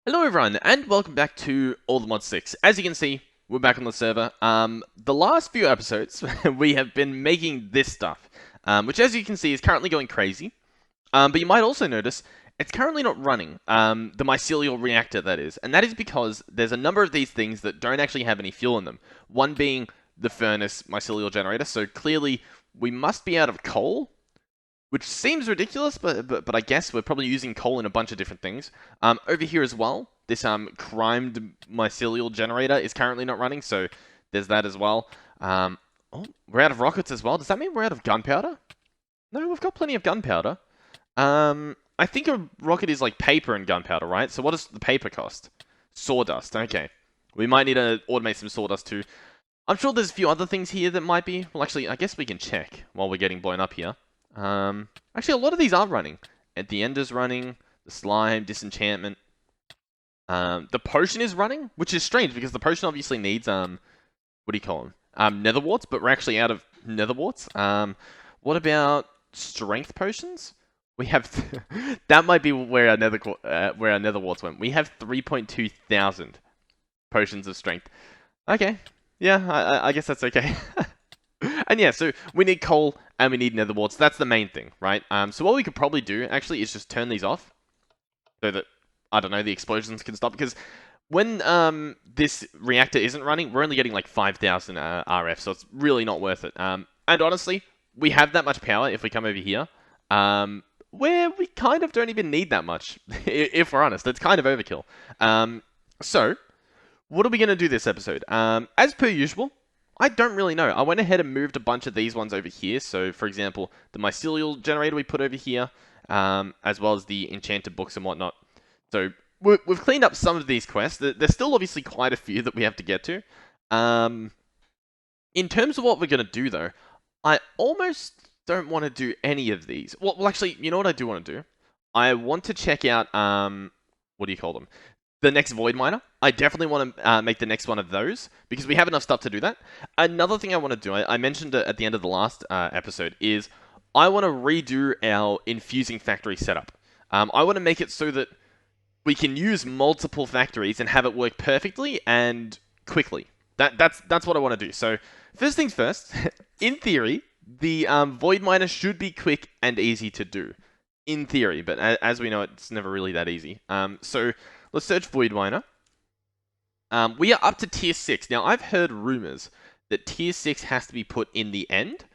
Hello everyone, and welcome back to Allthemod 6. As you can see, we're back on the server. The last few episodes, we have been making this stuff, which as you can see is currently going crazy. But you might also notice, it's currently not running, the mycelial reactor that is. And that is because there's a number of these things that don't actually have any fuel in them. One being the furnace mycelial generator, so clearly we must be out of coal. Which seems ridiculous, but I guess we're probably using coal in a bunch of different things. Over here as well, this crimed mycelial generator is currently not running, so there's that as well. Oh, we're out of rockets as well. Does that mean we're out of gunpowder? No, we've got plenty of gunpowder. I think a rocket is like paper and gunpowder, right? So what does the paper cost? Sawdust, okay. We might need to automate some sawdust too. I'm sure there's a few other things here that might be. Well, actually, I guess we can check while we're getting blown up here. Actually, a lot of these are running. At the Ender's running, the slime, disenchantment. The potion is running, which is strange because the potion obviously needs what do you call them? Nether warts, but we're actually out of nether warts. What about strength potions? We have that might be where our nether warts went. We have 3.2 thousand potions of strength. Okay, yeah, I guess that's okay. And yeah, so we need coal and we need nether warts. That's the main thing, right? So what we could probably do, actually, is just turn these off. So that, I don't know, the explosions can stop. Because when this reactor isn't running, we're only getting like 5,000 RF. So it's really not worth it. And honestly, we have that much power if we come over here. Where we kind of don't even need that much. If we're honest, it's kind of overkill. So, what are we going to do this episode? As per usual, I don't really know. I went ahead and moved a bunch of these ones over here. So, for example, the mycelial generator we put over here, as well as the enchanted books and whatnot. So, we've cleaned up some of these quests. There's still obviously quite a few that we have to get to. In terms of what we're going to do, though, I almost don't want to do any of these. Well, actually, you know what I do want to do? I want to check out, what do you call them? The next void miner. I definitely want to make the next one of those because we have enough stuff to do that. Another thing I want to do, I mentioned it at the end of the last episode, is I want to redo our infusing factory setup. I want to make it so that we can use multiple factories and have it work perfectly and quickly. That's what I want to do. So first things first, in theory, the void miner should be quick and easy to do. In theory, but as we know, it's never really that easy. So let's search void miner. We are up to tier 6. Now, I've heard rumors that tier 6 has to be put in the end.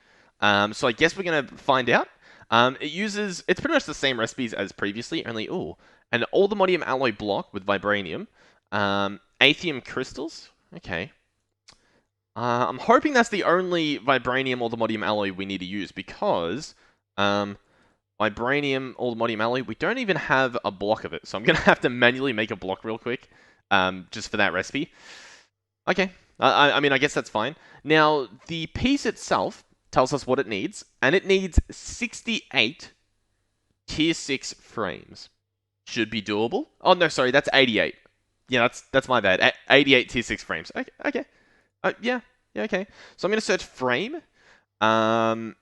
So I guess we're going to find out. It's pretty much the same recipes as previously, only, an Allthemodium alloy block with vibranium. Atheum crystals. Okay. I'm hoping that's the only vibranium Allthemodium alloy we need to use because, vibranium Allthemodium alloy, we don't even have a block of it. So I'm going to have to manually make a block real quick. Just for that recipe. Okay, I mean, I guess that's fine. Now, the piece itself tells us what it needs, and it needs 68 tier 6 frames. Should be doable. Oh, no, sorry, that's 88. Yeah, that's my bad. 88 tier 6 frames. Okay. Yeah, okay. So I'm going to search frame. No,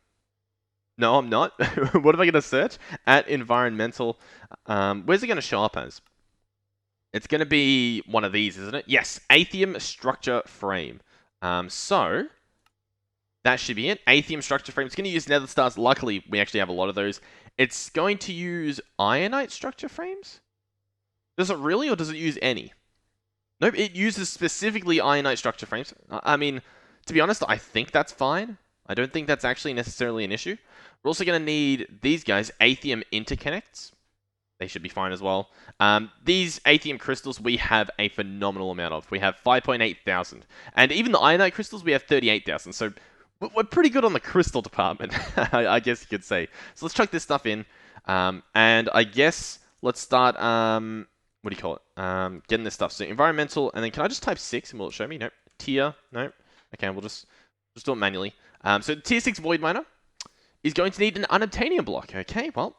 I'm not. What am I going to search? At environmental. Where's it going to show up as? It's going to be one of these, isn't it? Yes, Atheum structure frame. So, that should be it. Atheum structure frame. It's going to use nether stars. Luckily, we actually have a lot of those. It's going to use ironite structure frames? Does it really, or does it use any? Nope, it uses specifically ironite structure frames. I mean, to be honest, I think that's fine. I don't think that's actually necessarily an issue. We're also going to need these guys, Atheum interconnects. They should be fine as well. These Atheum crystals we have a phenomenal amount of. We have 5.8 thousand. And even the Ironite crystals, we have 38,000. So we're pretty good on the crystal department, I guess you could say. So let's chuck this stuff in. And I guess let's start, what do you call it? Getting this stuff. So environmental, and then can I just type 6 and will it show me? Nope. Tier, nope. Okay, we'll just do it manually. So tier 6 void miner is going to need an unobtainium block. Okay, well,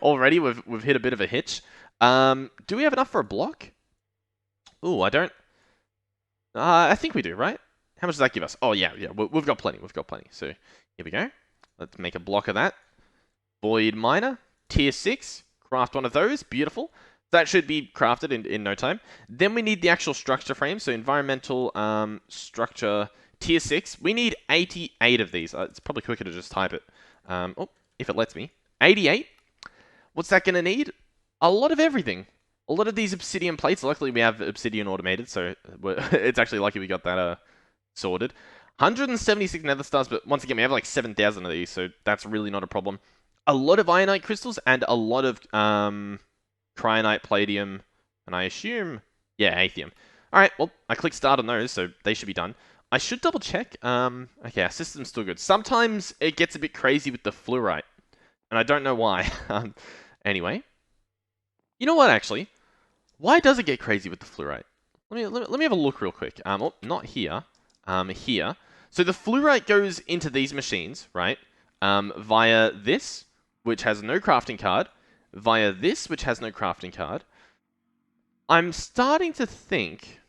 already we've hit a bit of a hitch. Do we have enough for a block? Ooh, I don't. I think we do, right? How much does that give us? Oh, yeah, we've got plenty. We've got plenty. So here we go. Let's make a block of that. Void miner, tier 6. Craft one of those. Beautiful. That should be crafted in no time. Then we need the actual structure frame. So environmental structure tier 6. We need 88 of these. It's probably quicker to just type it. Oh, if it lets me. 88. What's that going to need? A lot of everything. A lot of these obsidian plates. Luckily, we have obsidian automated, so it's actually lucky we got that sorted. 176 nether stars, but once again, we have like 7,000 of these, so that's really not a problem. A lot of ironite crystals and a lot of cryonite, palladium, and I assume, yeah, aethium. All right, well, I clicked start on those, so they should be done. I should double check. Okay, our system's still good. Sometimes it gets a bit crazy with the fluorite, and I don't know why. Anyway, you know what? Actually, why does it get crazy with the fluorite? Let me have a look real quick. Oh, not here. Here. So the fluorite goes into these machines, right? Via this, which has no crafting card, via this, which has no crafting card. I'm starting to think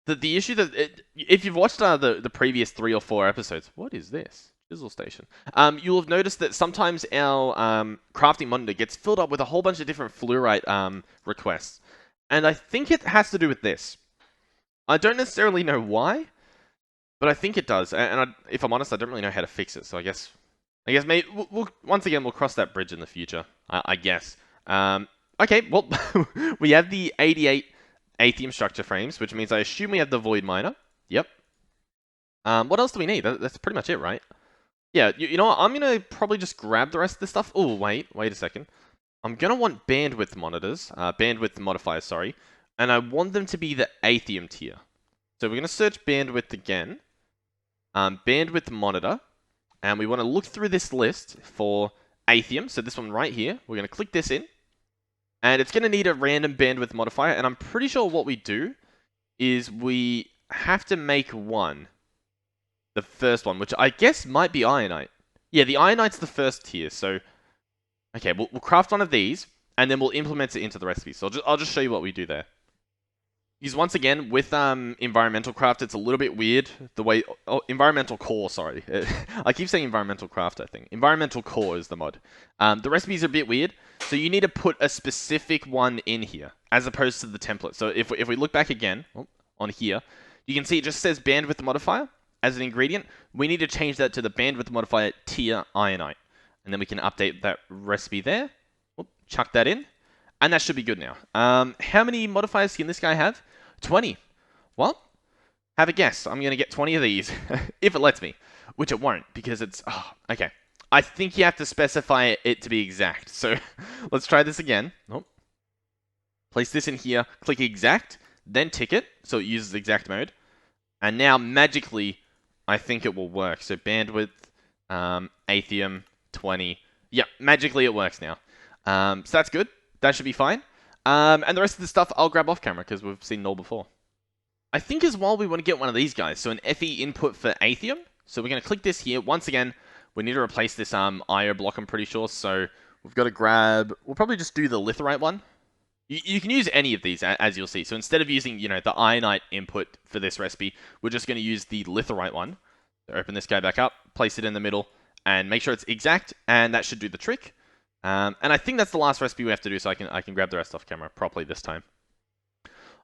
that the issue that if you've watched the previous 3 or 4 episodes, what is this? Chisel station. You'll have noticed that sometimes our crafting monitor gets filled up with a whole bunch of different fluorite requests, and I think it has to do with this. I don't necessarily know why, but I think it does. And if I'm honest, I don't really know how to fix it. So I guess maybe once again we'll cross that bridge in the future. I guess. Okay, well, we have the 88 aethium structure frames, which means I assume we have the void miner. Yep. What else do we need? That's pretty much it, right? Yeah, you know what? I'm going to probably just grab the rest of this stuff. Oh, wait a second. I'm going to want bandwidth monitors, bandwidth modifiers, sorry. And I want them to be the aethium tier. So we're going to search bandwidth again. Bandwidth monitor. And we want to look through this list for aethium. So this one right here. We're going to click this in. And it's going to need a random bandwidth modifier. And I'm pretty sure what we do is we have to make one. The first one, which I guess might be ironite. Yeah, the ironite's the first tier. So, okay, we'll craft one of these. And then we'll implement it into the recipe. So I'll just show you what we do there. Because once again, with environmental craft, it's a little bit weird the way... Oh, environmental core, sorry. I keep saying environmental craft, I think. Environmental core is the mod. The recipes are a bit weird, so you need to put a specific one in here, as opposed to the template. So if we look back again, on here, you can see it just says bandwidth modifier as an ingredient. We need to change that to the bandwidth modifier tier ironite. And then we can update that recipe there. Chuck that in. And that should be good now. How many modifiers can this guy have? 20. Well, have a guess. I'm going to get 20 of these, if it lets me. Which it won't, because it's... Oh, okay. I think you have to specify it to be exact. So, let's try this again. Oh. Place this in here. Click exact. Then tick it, so it uses exact mode. And now, magically, I think it will work. So, bandwidth, aethium, 20. Yep, magically it works now. So that's good. That should be fine. And the rest of the stuff I'll grab off camera because we've seen Null before. I think as well we want to get one of these guys. So an FE input for aethium. So we're going to click this here. Once again, we need to replace this IO block, I'm pretty sure. So we've got to grab... We'll probably just do the litherite one. You can use any of these, as you'll see. So instead of using, the ironite input for this recipe, we're just going to use the litherite one. So open this guy back up, place it in the middle, and make sure it's exact, and that should do the trick. And I think that's the last recipe we have to do, so I can grab the rest off camera properly this time.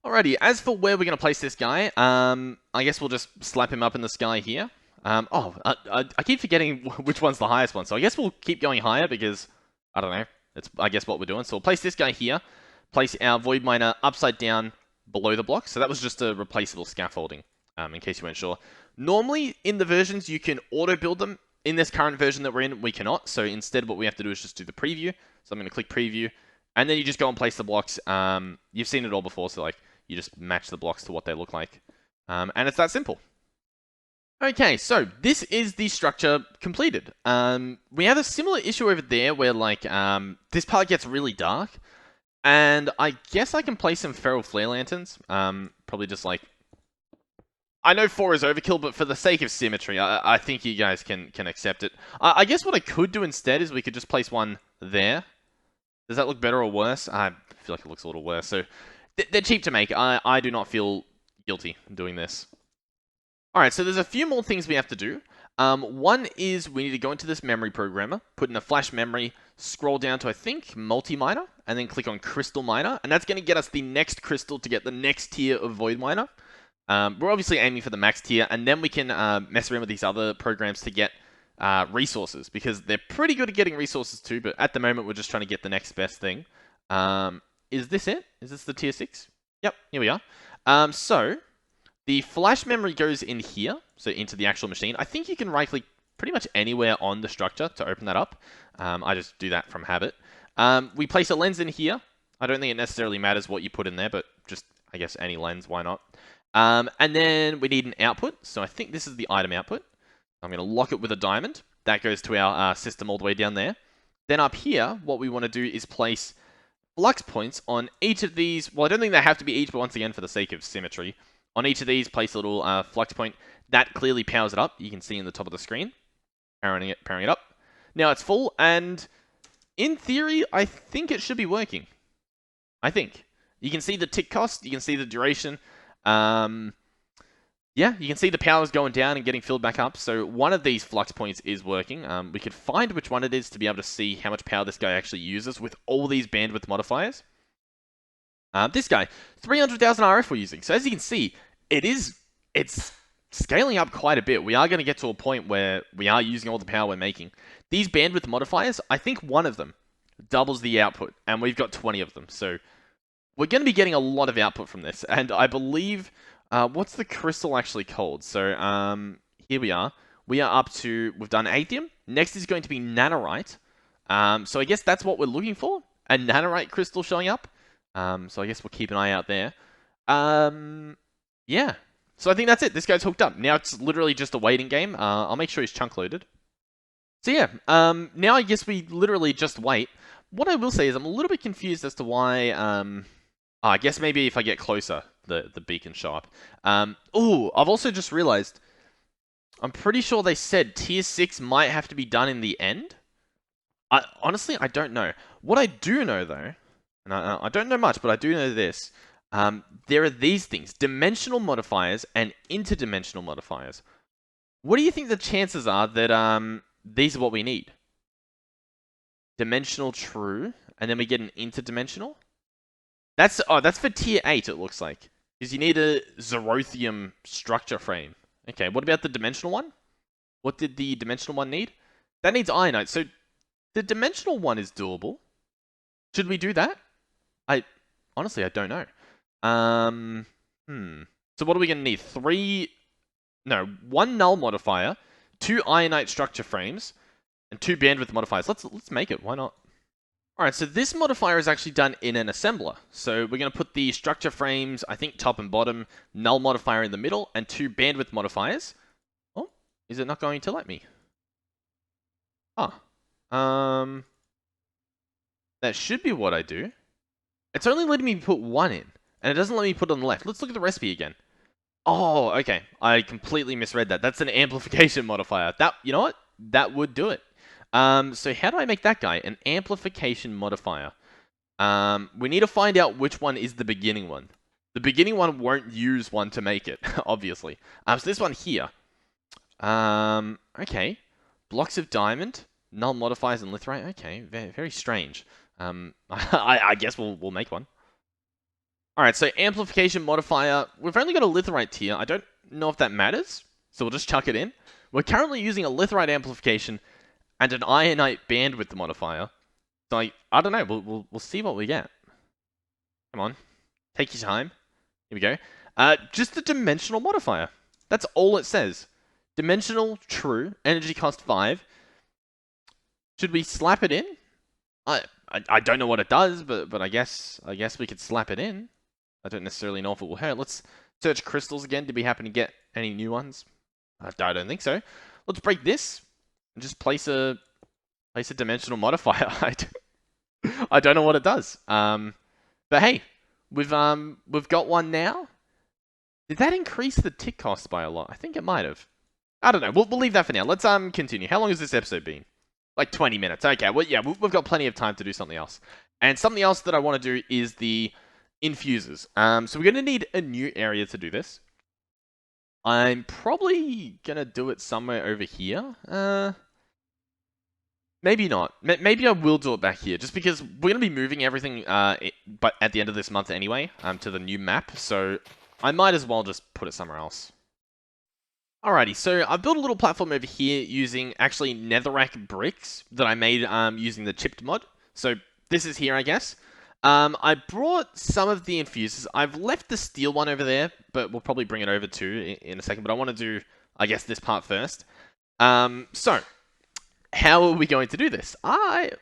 Alrighty, as for where we're going to place this guy, I guess we'll just slap him up in the sky here. I keep forgetting which one's the highest one, so I guess we'll keep going higher because, I don't know, it's I guess what we're doing. So we'll place this guy here, place our void miner upside down below the block. So that was just a replaceable scaffolding, in case you weren't sure. Normally, in the versions, you can auto-build them. In this current version that we're in, we cannot. So instead, what we have to do is just do the preview. So I'm going to click preview. And then you just go and place the blocks. You've seen it all before, so you just match the blocks to what they look like. And it's that simple. Okay, so this is the structure completed. We have a similar issue over there where this part gets really dark. And I guess I can place some feral flare lanterns. Probably just I know 4 is overkill, but for the sake of symmetry, I think you guys can accept it. I guess what I could do instead is we could just place one there. Does that look better or worse? I feel like it looks a little worse. So they're cheap to make. I do not feel guilty doing this. Alright, so there's a few more things we have to do. One is we need to go into this memory programmer, put in a flash memory, scroll down to, I think, multi-miner, and then click on crystal miner, and that's going to get us the next crystal to get the next tier of void miner. We're obviously aiming for the max tier, and then we can mess around with these other programs to get resources, because they're pretty good at getting resources too, but at the moment we're just trying to get the next best thing. Is this it? Is this the tier 6? Yep, here we are. So the flash memory goes in here, so into the actual machine. I think you can right-click pretty much anywhere on the structure to open that up. I just do that from habit. We place a lens in here. I don't think it necessarily matters what you put in there, but just, I guess, any lens, why not? And then we need an output. So I think this is the item output. I'm going to lock it with a diamond. That goes to our system all the way down there. Then up here, what we want to do is place flux points on each of these. Well, I don't think they have to be each, but once again, for the sake of symmetry, on each of these, place a little flux point. That clearly powers it up. You can see in the top of the screen, powering it up. Now it's full, and in theory, I think it should be working. I think. You can see the tick cost. You can see the duration. Yeah, you can see the power's going down and getting filled back up. So one of these flux points is working. We could find which one it is to be able to see how much power this guy actually uses with all these bandwidth modifiers. This guy, 300,000 RF we're using. So as you can see, it's scaling up quite a bit. We are going to get to a point where we are using all the power we're making. These bandwidth modifiers, I think one of them doubles the output, and we've got 20 of them. So we're going to be getting a lot of output from this, and I believe, what's the crystal actually called? So here we are. We are up to, we've done Allthemodium. Next is going to be Nanorite. So I guess that's what we're looking for, a Nanorite crystal showing up. So I guess we'll keep an eye out there. Yeah. So I think that's it. This guy's hooked up. Now it's literally just a waiting game. I'll make sure he's chunk loaded. So yeah, now I guess we literally just wait. What I will say is I'm a little bit confused as to why, I guess maybe if I get closer, the beacon show up. Oh, I've also just realized, I'm pretty sure they said tier 6 might have to be done in the end. Honestly, I don't know. What I do know though, and I don't know much, but I do know this. There are these things, dimensional modifiers and interdimensional modifiers. What do you think the chances are that these are what we need? Dimensional true, and then we get an interdimensional? That's for tier 8, it looks like. Because you need a Zerotherium structure frame. Okay, what about the dimensional one? What did the dimensional one need? That needs ionite, so the dimensional one is doable. Should we do that? Honestly, I don't know. So what are we going to need? 1 null modifier, 2 ionite structure frames, and 2 bandwidth modifiers. Let's make it. Why not? All right, so this modifier is actually done in an assembler. So we're going to put the structure frames, I think top and bottom, null modifier in the middle, and 2 bandwidth modifiers. Oh, is it not going to let me? Huh. That should be what I do. It's only letting me put 1 in, and it doesn't let me put it on the left. Let's look at the recipe again. Oh, okay. I completely misread that. That's an amplification modifier. You know what? That would do it. So how do I make that guy? An amplification modifier. We need to find out which one is the beginning one. The beginning one won't use one to make it, obviously. So this one here. Okay. Blocks of diamond, null modifiers, and litherite. Okay, very, very strange. I guess we'll make one. Alright, so amplification modifier. We've only got a litherite tier. I don't know if that matters, so we'll just chuck it in. We're currently using a litherite amplification and an ionite bandwidth modifier. So I don't know. We'll see what we get. Come on, take your time. Here we go. Just a dimensional modifier. That's all it says. Dimensional, true, energy cost 5. Should we slap it in? I don't know what it does, but I guess we could slap it in. I don't necessarily know if it will hurt. Let's search crystals again. Did we happen to get any new ones? I don't think so. Let's break this and just place a dimensional modifier. I don't know what it does. But hey, we've got one now. Did that increase the tick cost by a lot? I think it might have. I don't know. We'll leave that for now. Let's continue. How long has this episode been? Like 20 minutes. Okay, well, yeah, we've got plenty of time to do something else. And something else that I want to do is the infusers. So we're going to need a new area to do this. I'm probably gonna do it somewhere over here. Maybe not. Maybe I will do it back here, just because we're gonna be moving everything, but at the end of this month anyway, to the new map. So I might as well just put it somewhere else. Alrighty, so I've built a little platform over here using actually netherrack bricks that I made using the chipped mod. So this is here, I guess. I brought some of the infusers. I've left the steel one over there, but we'll probably bring it over too in a second. But I want to do, I guess, this part first. So how are we going to do this? I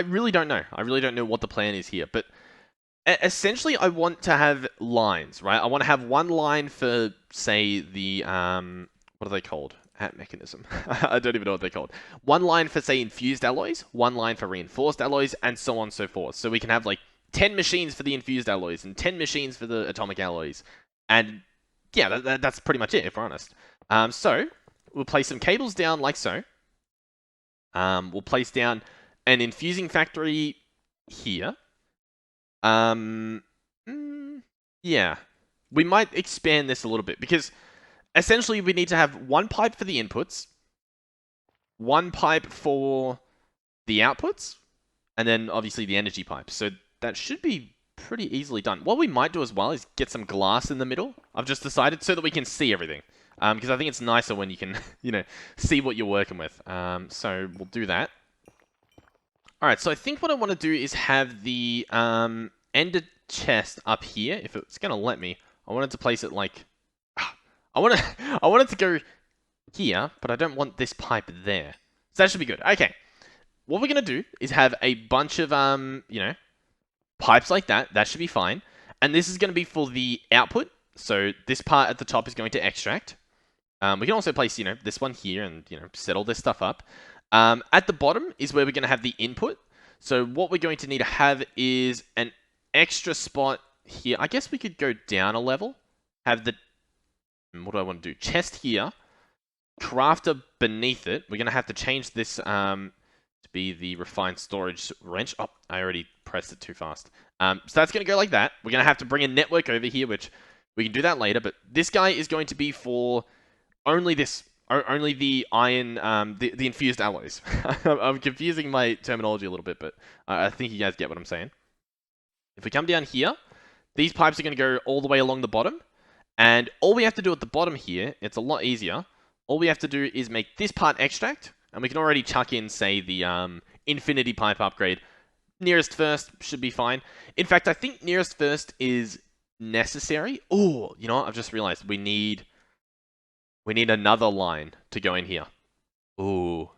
really don't know. I really don't know what the plan is here, but essentially, I want to have lines, right? I want to have one line for, say, the, what are they called? Hat mechanism. I don't even know what they're called. One line for, say, infused alloys, one line for reinforced alloys, and so on and so forth. So we can have, like, 10 machines for the infused alloys and 10 machines for the atomic alloys. And, yeah, that's pretty much it, if we're honest. So, we'll place some cables down like so. We'll place down an infusing factory here. Yeah. We might expand this a little bit, because essentially we need to have one pipe for the inputs, one pipe for the outputs, and then obviously the energy pipe. So that should be pretty easily done. What we might do as well is get some glass in the middle. I've just decided, so that we can see everything. Because I think it's nicer when you can, see what you're working with. So we'll do that. Alright, so I think what I want to do is have the ender chest up here, if it's going to let me. I wanted to place it like... I want it to go here, but I don't want this pipe there. So that should be good. Okay. What we're going to do is have a bunch of, pipes like that. That should be fine. And this is going to be for the output. So this part at the top is going to extract. We can also place, this one here and, set all this stuff up. At the bottom is where we're going to have the input. So what we're going to need to have is an extra spot here. I guess we could go down a level. Have the... What do I want to do? Chest here. Crafter beneath it. We're going to have to change this to be the refined storage wrench. Oh, I already pressed it too fast. So that's going to go like that. We're going to have to bring a network over here, which we can do that later. But this guy is going to be for only this... Only the iron, the infused alloys. I'm confusing my terminology a little bit, but I think you guys get what I'm saying. If we come down here, these pipes are going to go all the way along the bottom. And all we have to do at the bottom here, it's a lot easier. All we have to do is make this part extract. And we can already chuck in, say, the infinity pipe upgrade. Nearest first should be fine. In fact, I think nearest first is necessary. Oh, you know what? I've just realized we need another line to go in here. Ooh.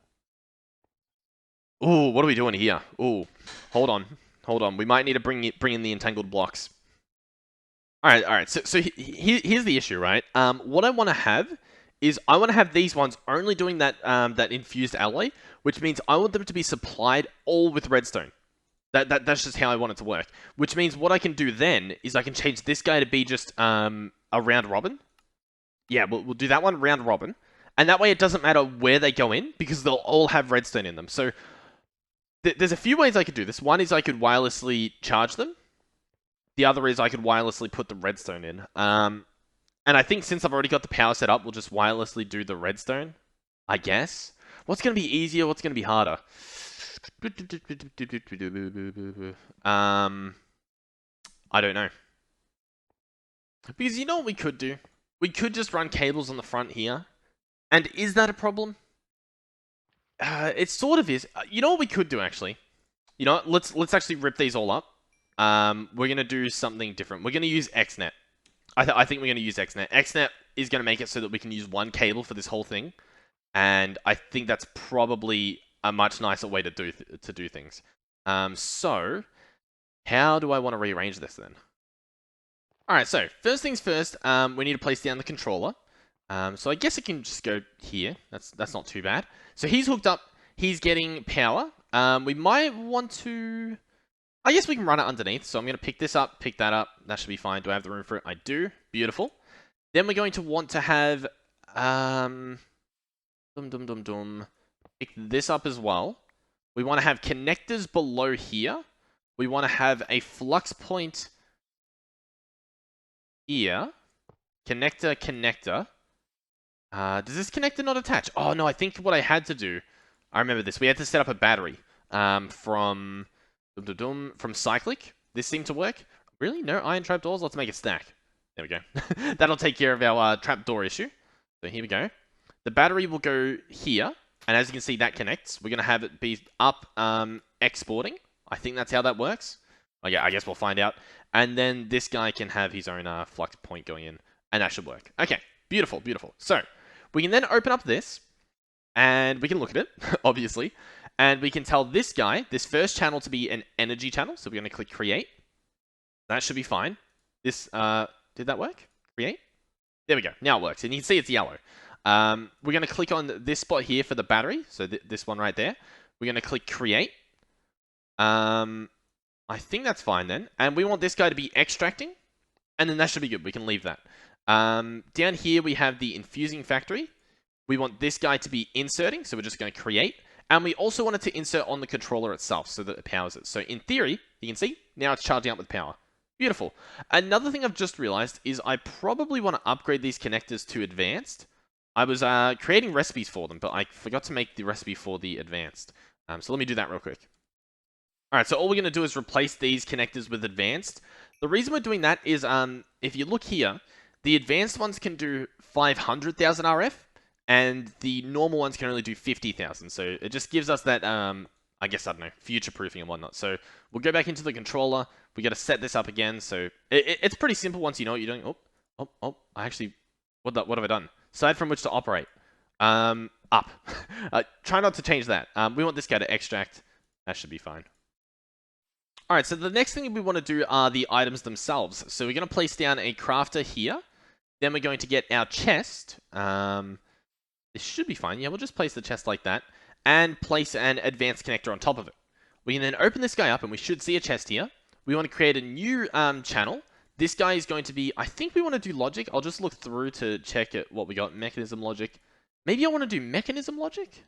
Ooh, what are we doing here? Ooh. Hold on. We might need to bring in the entangled blocks. Alright. So here's the issue, right? What I want to have is I want to have these ones only doing that that infused alloy, which means I want them to be supplied all with redstone. That's just how I want it to work. Which means what I can do then is I can change this guy to be just a round robin. Yeah, we'll do that one round robin. And that way it doesn't matter where they go in, because they'll all have redstone in them. So there's a few ways I could do this. One is I could wirelessly charge them. The other is I could wirelessly put the redstone in. And I think since I've already got the power set up, we'll just wirelessly do the redstone, I guess. What's going to be easier? What's going to be harder? I don't know. Because you know what we could do? We could just run cables on the front here. And is that a problem? It sort of is. You know what we could do, actually? You know what? Let's actually rip these all up. We're going to do something different. We're going to use XNet. I think we're going to use XNet. XNet is going to make it so that we can use one cable for this whole thing. And I think that's probably a much nicer way to do things. So, how do I want to rearrange this then? Alright, so, first things first, we need to place down the controller. So I guess it can just go here. That's not too bad. So he's hooked up. He's getting power. We might want to... I guess we can run it underneath. So I'm going to pick this up, pick that up. That should be fine. Do I have the room for it? I do. Beautiful. Then we're going to want to have... Pick this up as well. We want to have connectors below here. We want to have a flux point... here. Connector. Does this connector not attach? Oh no, I think what I had to do, I remember this. We had to set up a battery from Cyclic. This seemed to work. Really? No iron trapdoors? Let's make a stack. There we go. That'll take care of our trapdoor issue. So here we go. The battery will go here, and as you can see, that connects. We're going to have it be up exporting. I think that's how that works. Oh, yeah, I guess we'll find out. And then this guy can have his own flux point going in, and that should work. Okay, beautiful, beautiful. So we can then open up this, and we can look at it, obviously, and we can tell this guy, this first channel, to be an energy channel. So we're going to click create. That should be fine. This, did that work? Create? There we go. Now it works, and you can see it's yellow. We're going to click on this spot here for the battery, so this one right there. We're going to click create. I think that's fine then. And we want this guy to be extracting, and then that should be good. We can leave that. Down here we have the infusing factory. We want this guy to be inserting, so we're just going to create. And we also want it to insert on the controller itself so that it powers it. So in theory, you can see, now it's charging up with power. Beautiful. Another thing I've just realized is I probably want to upgrade these connectors to advanced. I was creating recipes for them, but I forgot to make the recipe for the advanced. So let me do that real quick. Alright, so all we're going to do is replace these connectors with advanced. The reason we're doing that is, if you look here, the advanced ones can do 500,000 RF, and the normal ones can only do 50,000. So it just gives us that, I guess, I don't know, future-proofing and whatnot. So we'll go back into the controller. We got to set this up again. So it's pretty simple once you know what you're doing. I actually, what have I done? Side from which to operate. Up. Try not to change that. We want this guy to extract. That should be fine. Alright, so the next thing we want to do are the items themselves. So we're going to place down a crafter here. Then we're going to get our chest. This should be fine. Yeah, we'll just place the chest like that. And place an advanced connector on top of it. We can then open this guy up and we should see a chest here. We want to create a new channel. This guy is going to be, I think we want to do logic. I'll just look through to check it, what we got. Mechanism logic. Maybe I want to do mechanism logic?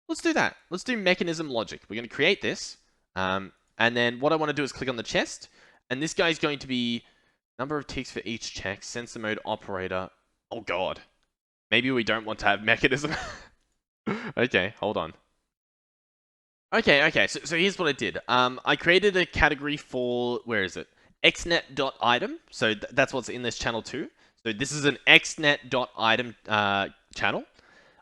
Let's do that. Let's do mechanism logic. We're going to create this. And then what I want to do is click on the chest. And this guy is going to be number of ticks for each check. Sensor mode operator. Oh, God. Maybe we don't want to have mechanism. Okay, hold on. Okay. So here's what I did. I created a category for, where is it? xnet.item. So that's what's in this channel too. So this is an xnet.item channel.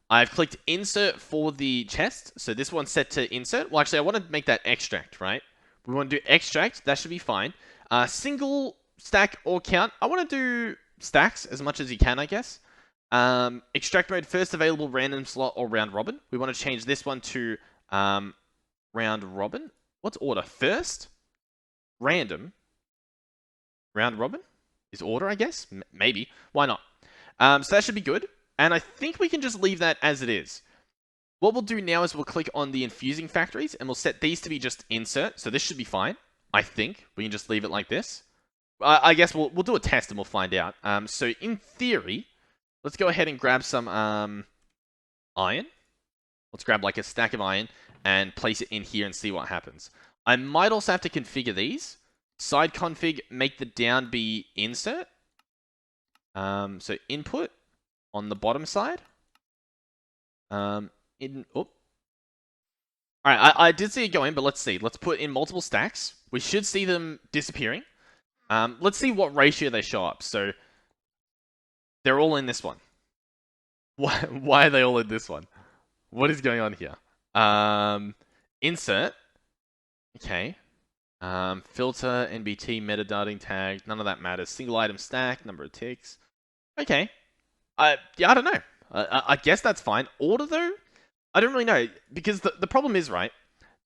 I've clicked insert for the chest. So this one's set to insert. Well, actually, I want to make that extract, right? We want to do extract. That should be fine. Single, stack, or count. I want to do stacks as much as you can, I guess. Extract mode, first available random slot or round robin. We want to change this one to round robin. What's order? First? Random? Round robin? Is order, I guess? Maybe. Why not? So that should be good. And I think we can just leave that as it is. What we'll do now is we'll click on the infusing factories and we'll set these to be just insert. So this should be fine. I think we can just leave it like this. I guess we'll do a test and we'll find out. So in theory, let's go ahead and grab some iron. Let's grab like a stack of iron and place it in here and see what happens. I might also have to configure these. Side config, make the down be insert. So input on the bottom side. Alright, I did see it go in, but let's see. Let's put in multiple stacks. We should see them disappearing. Let's see what ratio they show up. So they're all in this one. Why are they all in this one? What is going on here? Insert. Okay. Filter, NBT, metadating tag. None of that matters. Single item stack, number of ticks. Okay. Yeah, I don't know. I guess that's fine. Order though? I don't really know. Because the problem is, right?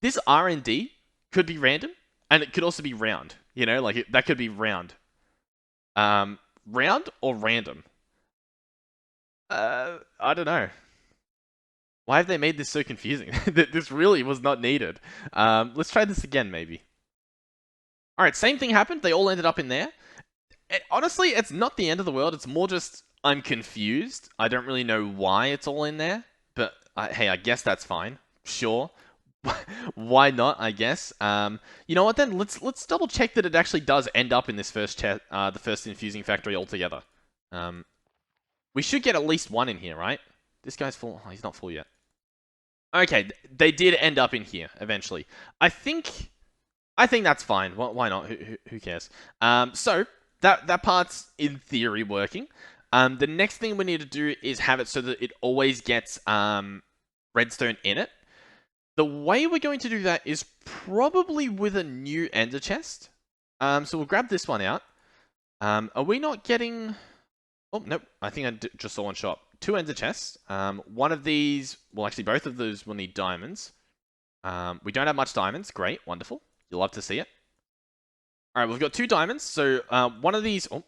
This R&D could be random. And it could also be round. You know, like that could be round. Round or random? I don't know. Why have they made this so confusing? This really was not needed. Let's try this again, maybe. Alright, same thing happened. They all ended up in there. Honestly, it's not the end of the world. It's more just, I'm confused. I don't really know why it's all in there. But, hey, I guess that's fine. Sure. Why not, I guess. You know what then? Let's double check that it actually does end up in this first the first infusing factory altogether. We should get at least one in here, right? This guy's full. Oh, he's not full yet. Okay, they did end up in here eventually. I think that's fine. Why not? Who cares? So that part's in theory working. The next thing we need to do is have it so that it always gets redstone in it. The way we're going to do that is probably with a new ender chest. So we'll grab this one out. Are we not getting... Oh, nope. I think I just saw one shop. 2 ender chests. One of these... Well, actually, both of those will need diamonds. We don't have much diamonds. Great. Wonderful. You'll love to see it. Alright, we've got 2 diamonds. So, one of these... Oh,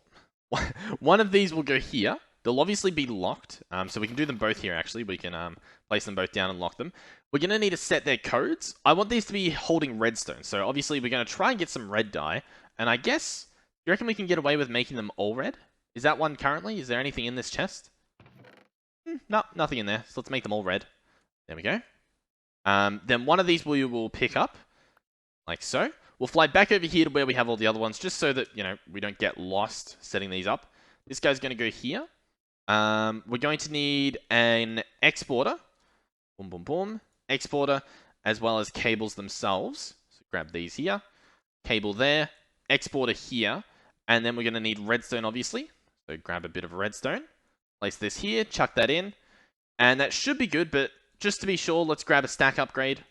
one of these will go here. They'll obviously be locked. So we can do them both here, actually. We can place them both down and lock them. We're going to need to set their codes. I want these to be holding redstone. So, obviously, we're going to try and get some red dye. And I guess... You reckon we can get away with making them all red? Is that one currently? Is there anything in this chest? No, nothing in there. So let's make them all red. There we go. Then one of these we will pick up, like so. We'll fly back over here to where we have all the other ones, just so that, you know, we don't get lost setting these up. This guy's going to go here. We're going to need an exporter. Boom, boom, boom. Exporter, as well as cables themselves. So grab these here. Cable there. Exporter here. And then we're going to need redstone, obviously. So grab a bit of redstone. Place this here. Chuck that in. And that should be good, but just to be sure, let's grab a stack upgrade.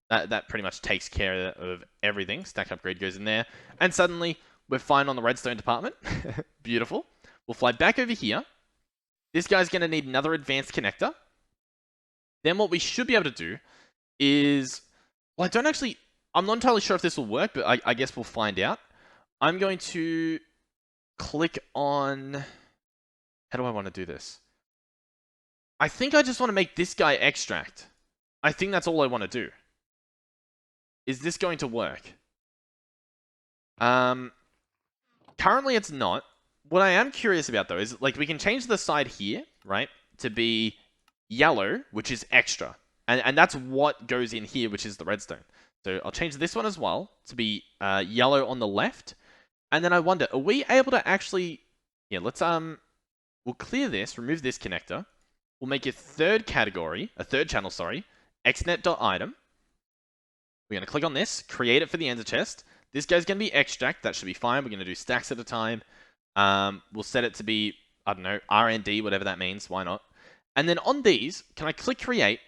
That pretty much takes care of everything. Stack upgrade goes in there. And suddenly, we're fine on the redstone department. Beautiful. We'll fly back over here. This guy's going to need another advanced connector. Then what we should be able to do is... Well, I'm not entirely sure if this will work, but I guess we'll find out. I'm going to click on... How do I want to do this? I think I just want to make this guy extract. I think that's all I want to do. Is this going to work? Currently it's not. What I am curious about, though, is like we can change the side here, right, to be yellow, which is extra. And that's what goes in here, which is the redstone. So I'll change this one as well to be yellow on the left. And then I wonder, are we able to actually... Yeah, let's... We'll clear this, remove this connector. We'll make a third channel, sorry, xnet.item. We're going to click on this, create it for the ender chest. This guy's going to be extract, that should be fine. We're going to do stacks at a time. We'll set it to be, I don't know, RND, whatever that means, why not? And then on these, can I click create?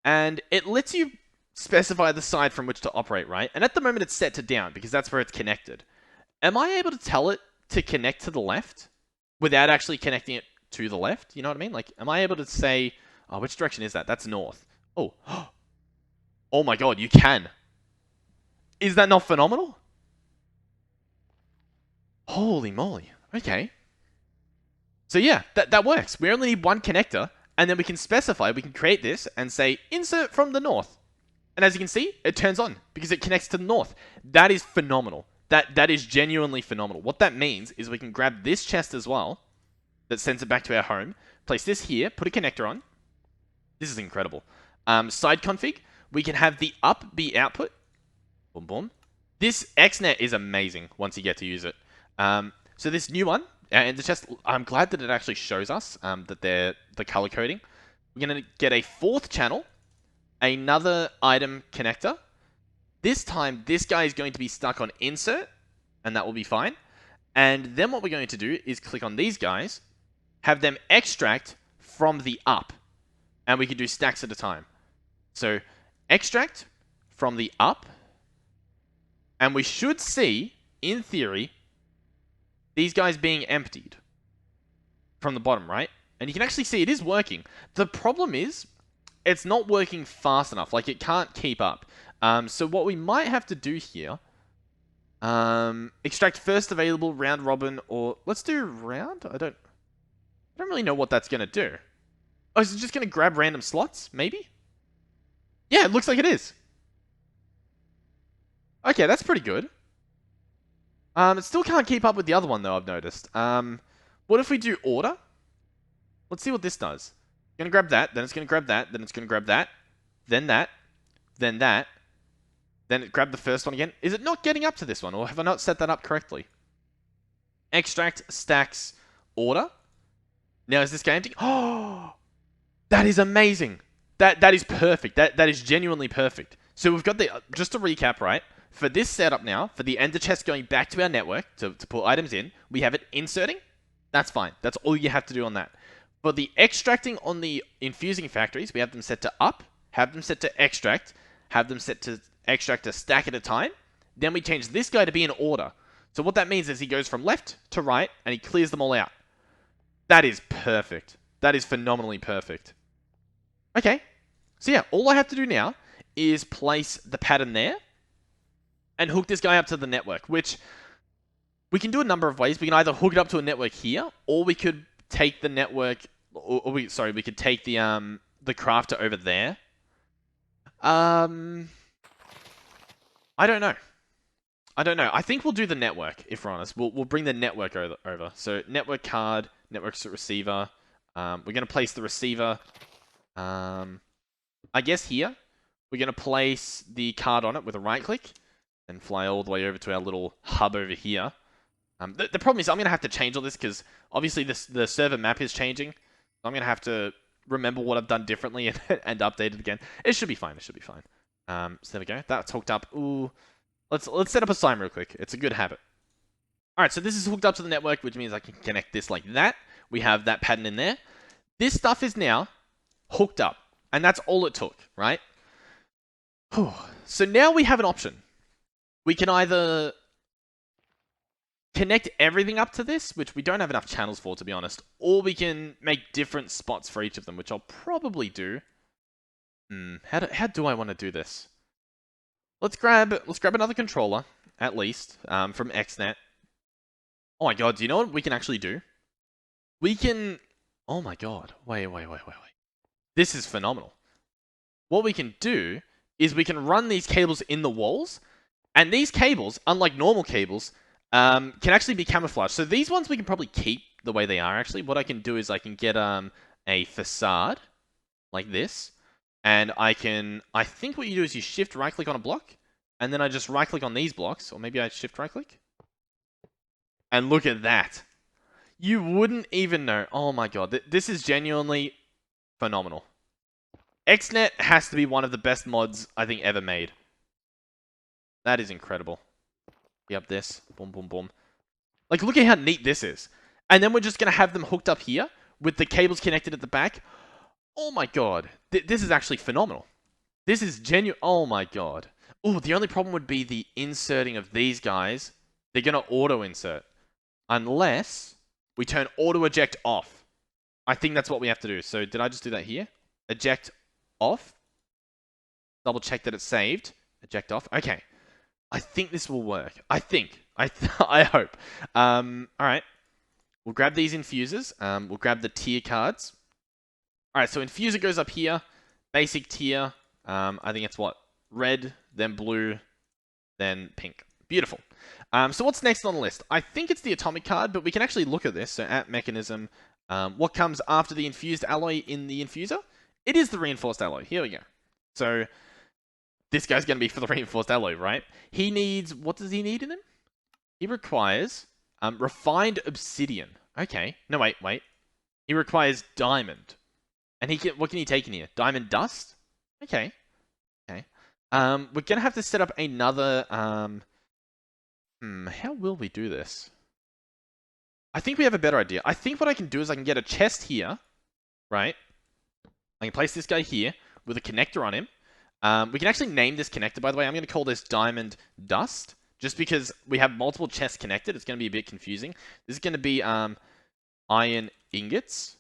And it lets you specify the side from which to operate, right? And at the moment it's set to down, because that's where it's connected. Am I able to tell it to connect to the left without actually connecting it to the left? You know what I mean? Like, am I able to say, oh, which direction is that? That's north. Oh, oh my god, you can. Is that not phenomenal? Holy moly. Okay. So yeah, that works. We only need one connector, and then we can specify, we can create this and say, insert from the north. And as you can see, it turns on because it connects to the north. That is phenomenal. That is genuinely phenomenal. What that means is we can grab this chest as well that sends it back to our home, place this here, put a connector on. This is incredible. Side config, we can have the up be output. Boom, boom. This XNet is amazing once you get to use it. So this new one, and the chest, I'm glad that it actually shows us that they're the color coding. We're going to get a 4th channel, another item connector. This time, this guy is going to be stuck on insert, and that will be fine. And then what we're going to do is click on these guys, have them extract from the up, and we can do stacks at a time. So extract from the up, and we should see, in theory, these guys being emptied from the bottom, right? And you can actually see it is working. The problem is, it's not working fast enough. Like, it can't keep up. So what we might have to do here, extract first available, round robin, or let's do round? I don't really know what that's going to do. Oh, is it just going to grab random slots, maybe? Yeah, it looks like it is. Okay, that's pretty good. It still can't keep up with the other one, though, I've noticed. What if we do order? Let's see what this does. It's going to grab that, then it's going to grab that, then it's going to grab that, then that, then that, then it grabbed the first one again. Is it not getting up to this one, or have I not set that up correctly? Extract, stacks, order. Now, is this guy empty? Oh, that is amazing. That is perfect. That is genuinely perfect. So we've got the, just to recap, right? For this setup now, for the ender chest going back to our network to put items in, we have it inserting. That's fine. That's all you have to do on that. For the extracting on the infusing factories, we have them set to up, have them set to extract, have them set to extract a stack at a time. Then we change this guy to be in order. So what that means is he goes from left to right and he clears them all out. That is perfect. That is phenomenally perfect. Okay. So yeah, all I have to do now is place the pattern there and hook this guy up to the network, which we can do a number of ways. We can either hook it up to a network here, or we could take the network, we could take the crafter over there. I don't know. I think we'll do the network, if we're honest. We'll bring the network over. So network card, network receiver. We're going to place the receiver, I guess here. We're going to place the card on it with a right click and fly all the way over to our little hub over here. The problem is I'm going to have to change all this because obviously the server map is changing. So I'm going to have to remember what I've done differently and update it again. It should be fine. So there we go. That's hooked up. Ooh. Let's set up a sign real quick. It's a good habit. Alright, so this is hooked up to the network, which means I can connect this like that. We have that pattern in there. This stuff is now hooked up. And that's all it took, right? Whew. So now we have an option. We can either connect everything up to this, which we don't have enough channels for, to be honest, or we can make different spots for each of them, which I'll probably do. How do I want to do this? Let's grab another controller, at least, from XNet. Oh my god, do you know what we can actually do? We can... Oh my god. Wait. This is phenomenal. What we can do is we can run these cables in the walls, and these cables, unlike normal cables, can actually be camouflaged. So these ones we can probably keep the way they are, actually. What I can do is I can get a facade, like this. And I think what you do is you shift right click on a block, and then I just right click on these blocks, or maybe I shift right click. And look at that. You wouldn't even know. Oh my god, this is genuinely phenomenal. XNet has to be one of the best mods I think ever made. That is incredible. Yep, this. Boom, boom, boom. Like, look at how neat this is. And then we're just going to have them hooked up here with the cables connected at the back. Oh my god. This is actually phenomenal. This is genuine. Oh my god. Oh, the only problem would be the inserting of these guys. They're going to auto-insert. Unless we turn auto-eject off. I think that's what we have to do. So, did I just do that here? Eject off. Double check that it's saved. Eject off. Okay. I think this will work. I hope. Alright. We'll grab these infusers. We'll grab the tier cards. Alright, so infuser goes up here. Basic tier. I think it's what? Red, then blue, then pink. Beautiful. So what's next on the list? I think it's the atomic card, but we can actually look at this. So at mechanism, what comes after the infused alloy in the infuser? It is the reinforced alloy. Here we go. So this guy's going to be for the reinforced alloy, right? He needs... What does he need in him? He requires refined obsidian. Okay. No, wait. He requires diamond. And what can he take in here? Diamond dust? Okay. We're going to have to set up another... how will we do this? I think we have a better idea. I think what I can do is I can get a chest here, right? I can place this guy here with a connector on him. We can actually name this connector, by the way. I'm going to call this Diamond Dust, just because we have multiple chests connected. It's going to be a bit confusing. This is going to be iron ingots.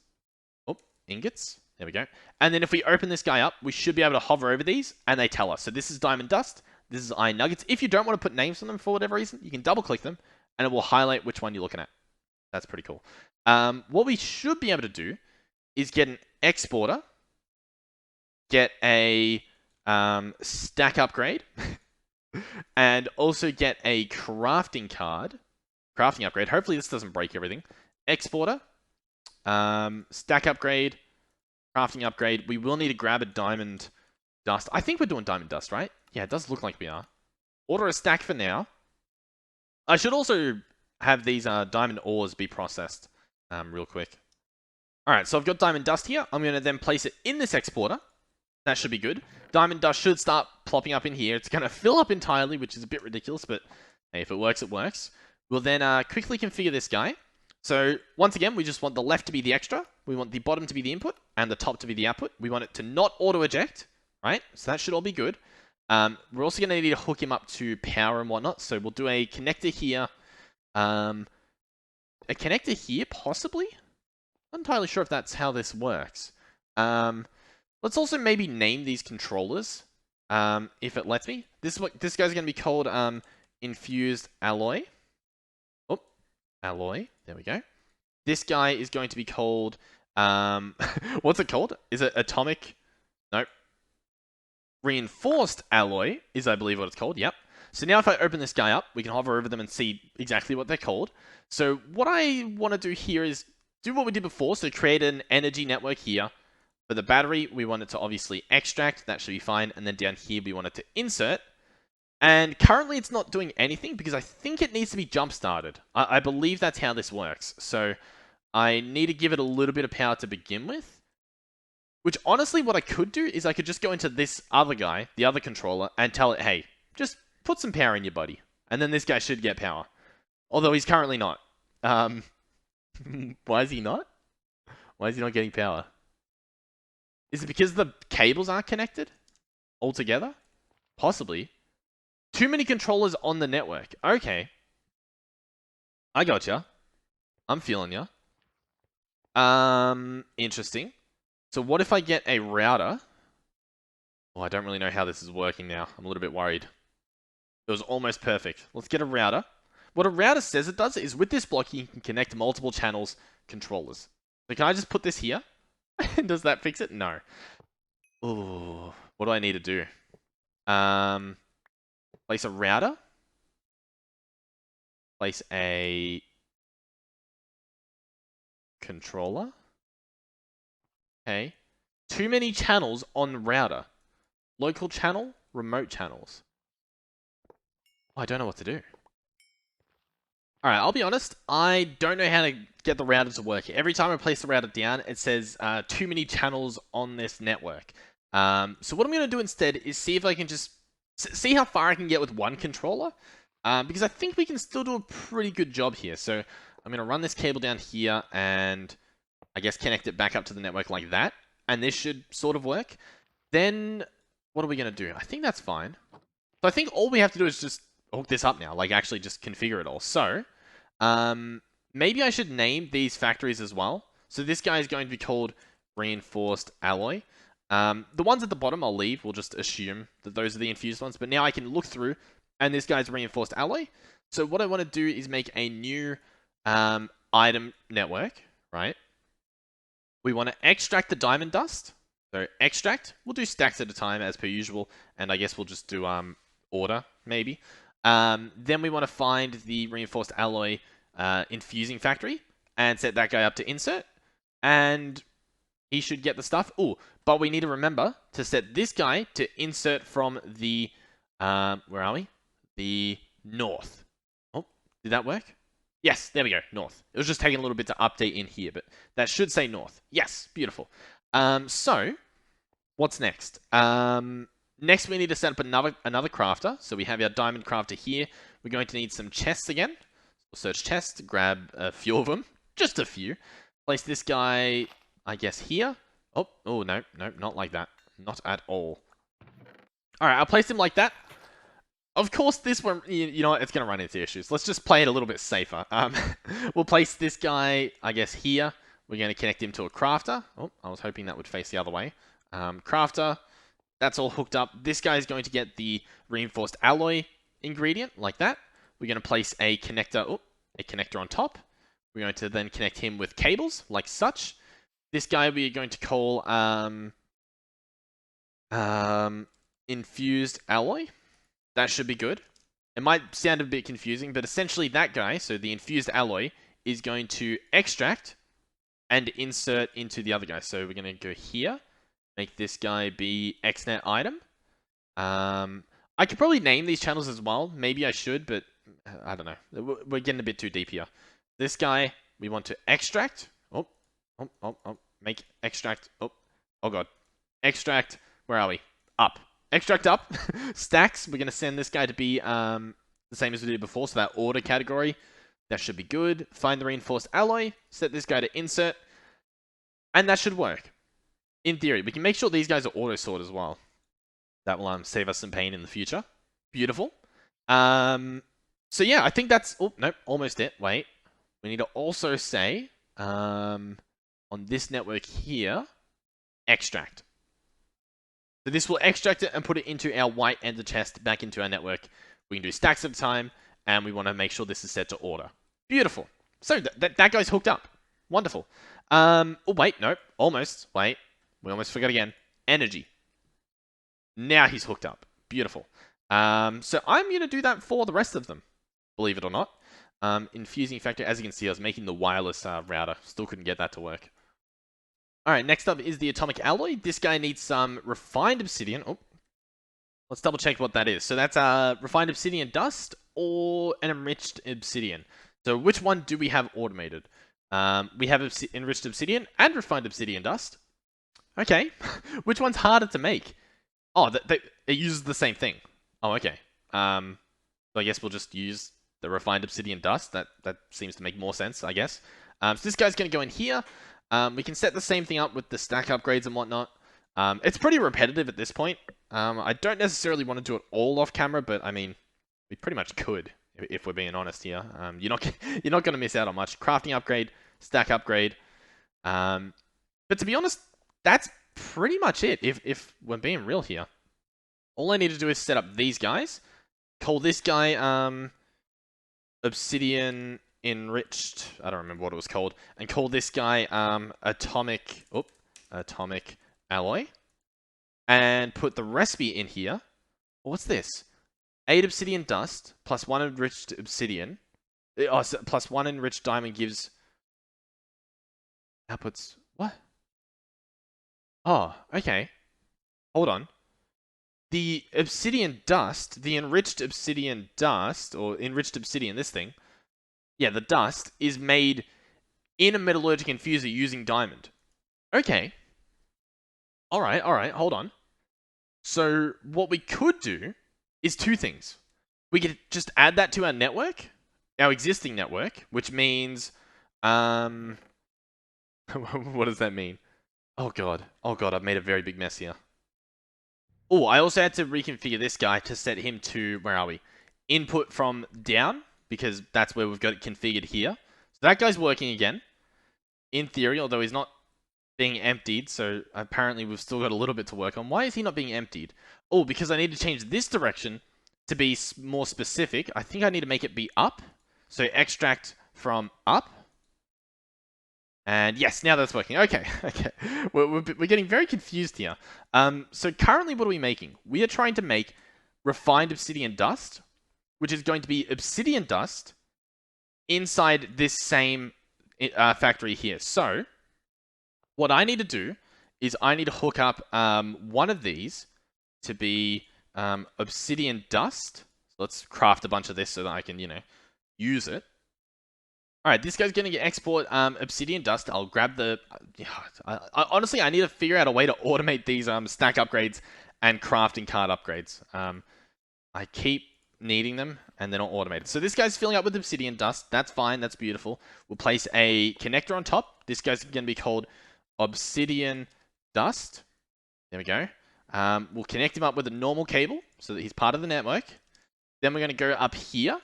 Oh, ingots. There we go. And then if we open this guy up, we should be able to hover over these, and they tell us. So this is Diamond Dust. This is iron nuggets. If you don't want to put names on them for whatever reason, you can double-click them, and it will highlight which one you're looking at. That's pretty cool. What we should be able to do is get an exporter, get a stack upgrade, and also get a crafting upgrade. Hopefully this doesn't break everything. Exporter, stack upgrade, crafting upgrade. We will need to grab a diamond dust. I think we're doing diamond dust, right? Yeah, it does look like we are. Order a stack for now. I should also have these diamond ores be processed real quick. All right, so I've got diamond dust here. I'm going to then place it in this exporter. That should be good. Diamond dust should start plopping up in here. It's going to fill up entirely, which is a bit ridiculous, but hey, if it works, it works. We'll then quickly configure this guy. So once again, we just want the left to be the extra. We want the bottom to be the input and the top to be the output. We want it to not auto-eject, right? So that should all be good. We're also going to need to hook him up to power and whatnot. So we'll do a connector here. A connector here, possibly? Not entirely sure if that's how this works. Let's also maybe name these controllers, if it lets me. This guy's going to be called Infused Alloy. Oh, Alloy. There we go. This guy is going to be called... what's it called? Is it Atomic? Nope. Reinforced Alloy is, I believe, what it's called. Yep. So now if I open this guy up, we can hover over them and see exactly what they're called. So what I want to do here is do what we did before. So create an energy network here. For the battery, we want it to obviously extract. That should be fine. And then down here, we want it to insert. And currently, it's not doing anything because I think it needs to be jump-started. I believe that's how this works. So I need to give it a little bit of power to begin with. Which, honestly, what I could do is I could just go into this other guy, the other controller, and tell it, hey, just put some power in your buddy. And then this guy should get power. Although he's currently not. Why is he not? Why is he not getting power? Is it because the cables aren't connected altogether? Possibly. Too many controllers on the network. Okay. I gotcha. I'm feeling ya. Interesting. So what if I get a router? Oh, I don't really know how this is working now. I'm a little bit worried. It was almost perfect. Let's get a router. What a router says it does is with this block, you can connect multiple channels controllers. So can I just put this here? Does that fix it? No. Ooh, what do I need to do? Place a router. Place a controller. Okay. Too many channels on router. Local channel, remote channels. Oh, I don't know what to do. Alright, I'll be honest, I don't know how to get the router to work. Every time I place the router down, it says too many channels on this network. So what I'm going to do instead is see if I can just see how far I can get with one controller. Because I think we can still do a pretty good job here. So I'm going to run this cable down here and I guess connect it back up to the network like that. And this should sort of work. Then what are we going to do? I think that's fine. So I think all we have to do is just hook this up now. Like actually just configure it all. So maybe I should name these factories as well. So this guy is going to be called Reinforced Alloy. The ones at the bottom I'll leave. We'll just assume that those are the infused ones. But now I can look through and this guy's Reinforced Alloy. So what I want to do is make a new item network, right? We want to extract the diamond dust. So extract, we'll do stacks at a time as per usual. And I guess we'll just do order, maybe. Then we want to find the Reinforced Alloy infusing factory and set that guy up to insert. And he should get the stuff. Oh, but we need to remember to set this guy to insert from the, where are we? The north. Oh, did that work? Yes, there we go, north. It was just taking a little bit to update in here, but that should say north. Yes, beautiful. So, what's next? Next, we need to set up another crafter. So we have our diamond crafter here. We're going to need some chests again. We'll search chests, grab a few of them. Just a few. Place this guy, I guess, here. Oh, no, not like that. Not at all. Alright, I'll place him like that. Of course, this one, you know what, it's going to run into issues. Let's just play it a little bit safer. We'll place this guy, I guess, here. We're going to connect him to a crafter. Oh, I was hoping that would face the other way. Crafter. That's all hooked up. This guy is going to get the Reinforced Alloy ingredient, like that. We're going to place a connector on top. We're going to then connect him with cables, like such. This guy we are going to call Infused Alloy. That should be good. It might sound a bit confusing, but essentially that guy, so the Infused Alloy, is going to extract and insert into the other guy. So we're going to go here, make this guy be XNet item. I could probably name these channels as well. Maybe I should, but I don't know. We're getting a bit too deep here. This guy, we want to extract. Oh, Make extract. Oh god. Extract. Where are we? Up. Extract up. Stacks. We're gonna send this guy to be the same as we did before. So that order category. That should be good. Find the reinforced alloy. Set this guy to insert. And that should work. In theory. We can make sure these guys are auto sort as well. That will save us some pain in the future. Beautiful. So yeah, I think that's... Oh, nope. Almost it. Wait. We need to also say... on this network here... Extract. So this will extract it and put it into our white ender chest back into our network. We can do stacks at a time, and we want to make sure this is set to order. Beautiful. So that guy's hooked up. Wonderful. Oh, wait, nope. Almost. Wait. We almost forgot again. Energy. Now he's hooked up. Beautiful. So I'm going to do that for the rest of them, believe it or not. Infusing factor, as you can see, I was making the wireless router. Still couldn't get that to work. Alright, next up is the atomic alloy. This guy needs some refined obsidian. Oh, let's double check what that is. So that's refined obsidian dust or an enriched obsidian. So which one do we have automated? We have enriched obsidian and refined obsidian dust. Okay, which one's harder to make? Oh, it uses the same thing. Oh, okay. So I guess we'll just use the refined obsidian dust. That seems to make more sense, I guess. So this guy's going to go in here. We can set the same thing up with the stack upgrades and whatnot. It's pretty repetitive at this point. I don't necessarily want to do it all off camera, but I mean, we pretty much could, if we're being honest here. You're not going to miss out on much. Crafting upgrade, stack upgrade. But to be honest, that's pretty much it, if we're being real here. All I need to do is set up these guys. Call this guy Obsidian Enriched. I don't remember what it was called. And call this guy Atomic Alloy. And put the recipe in here. What's this? 8 obsidian dust plus 1 enriched obsidian. So plus 1 enriched diamond gives outputs. What? Oh, okay. Hold on. The obsidian dust, the enriched obsidian dust, or enriched obsidian, this thing, yeah, the dust is made in a metallurgic infuser using diamond. Okay. Alright, hold on. So, what we could do is 2 things. We could just add that to our network, our existing network, which means, what does that mean? Oh god, I've made a very big mess here. Oh, I also had to reconfigure this guy to set him to, where are we? Input from down, because that's where we've got it configured here. So that guy's working again, in theory, although he's not being emptied, so apparently we've still got a little bit to work on. Why is he not being emptied? Oh, because I need to change this direction to be more specific. I think I need to make it be up. So extract from up. And yes, now that's working. Okay. We're getting very confused here. So currently what are we making? We are trying to make refined obsidian dust, which is going to be obsidian dust inside this same factory here. So what I need to do is I need to hook up one of these to be obsidian dust. So let's craft a bunch of this so that I can, use it. Alright, this guy's going to get export obsidian dust. I'll grab the... honestly, I need to figure out a way to automate these stack upgrades and crafting card upgrades. I keep needing them, and they're not automated. So this guy's filling up with obsidian dust. That's fine. That's beautiful. We'll place a connector on top. This guy's going to be called obsidian dust. There we go. We'll connect him up with a normal cable so that he's part of the network. Then we're going to go up here.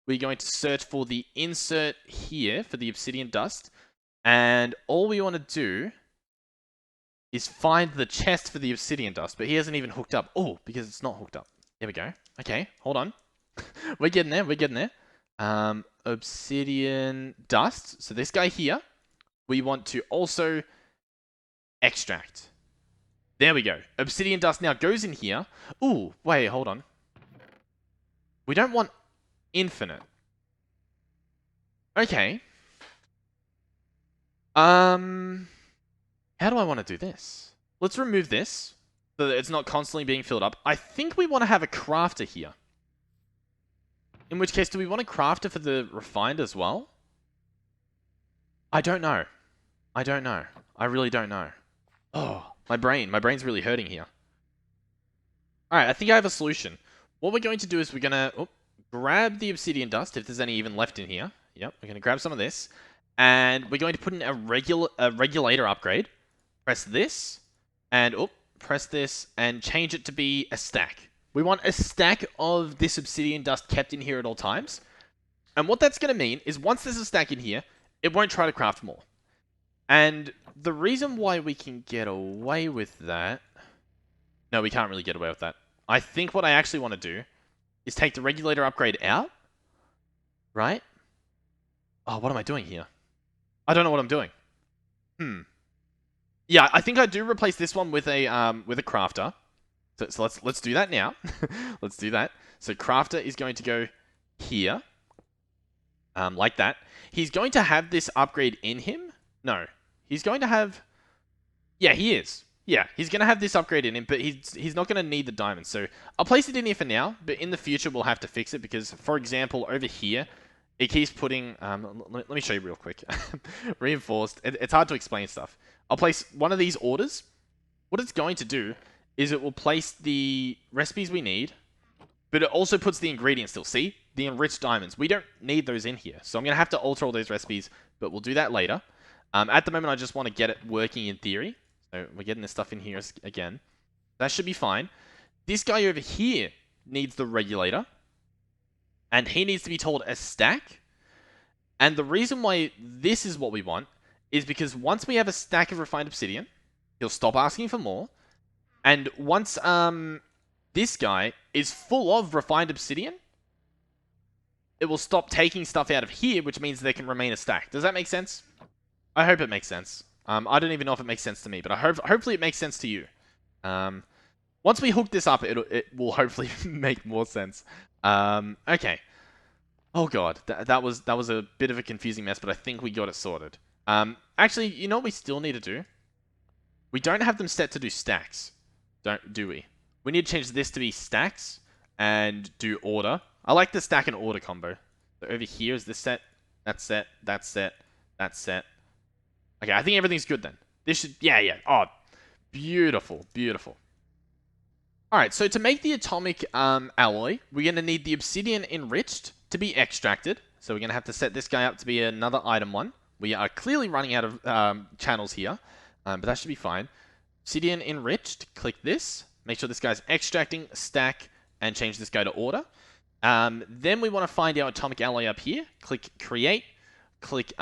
We're going to search for the insert here for the obsidian dust. And all we want to do is find the chest for the obsidian dust. But he hasn't even hooked up. Oh, because it's not hooked up. There we go. Okay, hold on. We're getting there. Obsidian dust. So this guy here, we want to also extract. There we go. Obsidian dust now goes in here. Ooh, wait, hold on. We don't want infinite. Okay. How do I want to do this? Let's remove this so that it's not constantly being filled up. I think we want to have a crafter here. In which case, do we want a crafter for the refined as well? I don't know. I don't know. I really don't know. Oh, my brain's really hurting here. Alright, I think I have a solution. What we're going to do is we're gonna grab the obsidian dust, if there's any even left in here. Yep, we're gonna grab some of this. And we're going to put in a regulator upgrade. Press this, and press this, and change it to be a stack. We want a stack of this obsidian dust kept in here at all times. And what that's going to mean is once there's a stack in here, it won't try to craft more. And the reason why we can get away with that... No, we can't really get away with that. I think what I actually want to do is take the regulator upgrade out. Right? Oh, what am I doing here? I don't know what I'm doing. Yeah, I think I do replace this one with a crafter. So let's do that now. Let's do that. So crafter is going to go here. Like that. He's going to have this upgrade in him. No. He's going to have... Yeah, he is. Yeah, he's going to have this upgrade in him, but he's not going to need the diamonds. So I'll place it in here for now, but in the future we'll have to fix it because, for example, over here, it keeps putting... let me show you real quick. Reinforced. It's hard to explain stuff. I'll place one of these orders. What it's going to do is it will place the recipes we need, but it also puts the ingredients still. See? The enriched diamonds. We don't need those in here. So I'm going to have to alter all those recipes, but we'll do that later. At the moment, I just want to get it working in theory. So we're getting this stuff in here again. That should be fine. This guy over here needs the regulator. And he needs to be told a stack. And the reason why this is what we want is because once we have a stack of refined obsidian, he'll stop asking for more. And once this guy is full of refined obsidian, it will stop taking stuff out of here, which means there can remain a stack. Does that make sense? I hope it makes sense. I don't even know if it makes sense to me, but hopefully it makes sense to you. Once we hook this up, it will hopefully make more sense. Okay. Oh god, that was a bit of a confusing mess, but I think we got it sorted. Actually, you know what we still need to do? We don't have them set to do stacks, do we? We need to change this to be stacks and do order. I like the stack and order combo. So over here is this set, that's set, that's set, that's set. Okay, I think everything's good then. This should, yeah. Oh, beautiful, beautiful. Alright, so to make the atomic alloy, we're going to need the obsidian enriched to be extracted. So we're going to have to set this guy up to be another item 1. We are clearly running out of channels here, but that should be fine. Obsidian enriched, click this. Make sure this guy's extracting, stack, and change this guy to order. Then we want to find our atomic alloy up here. Click create, click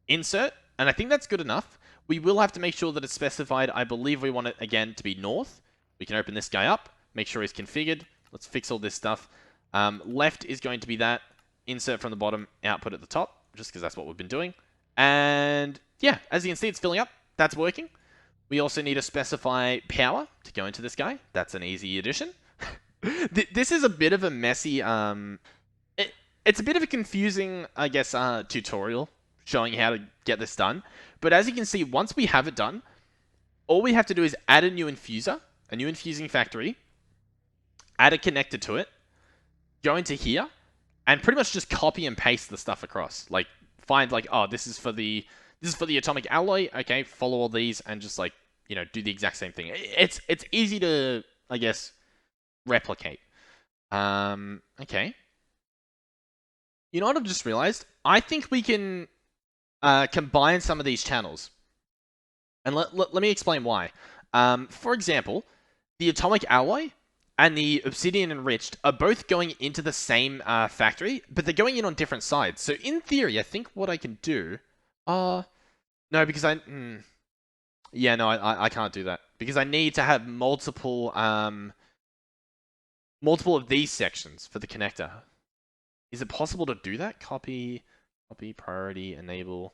insert, and I think that's good enough. We will have to make sure that it's specified. I believe we want it, again, to be north. We can open this guy up, make sure he's configured. Let's fix all this stuff. Left is going to be that. Insert from the bottom, output at the top, just because that's what we've been doing. And yeah, as you can see, it's filling up. That's working. We also need to specify power to go into this guy. That's an easy addition. This is a bit of a messy... it's a bit of a confusing, I guess, tutorial showing how to get this done. But as you can see, once we have it done, all we have to do is add a new infuser, a new infusing factory, add a connector to it, go into here, and pretty much just copy and paste the stuff across. Like, find like, oh, this is for the atomic alloy. Okay, follow all these and just like, you know, do the exact same thing. It's easy to, I guess, replicate. Okay. You know what I've just realized? I think we can combine some of these channels. And let me explain why. For example, the atomic alloy and the obsidian enriched are both going into the same factory, but they're going in on different sides. So in theory, I think what I can do... no, because yeah, no, I can't do that. Because I need to have multiple of these sections for the connector. Is it possible to do that? Copy, priority, enable...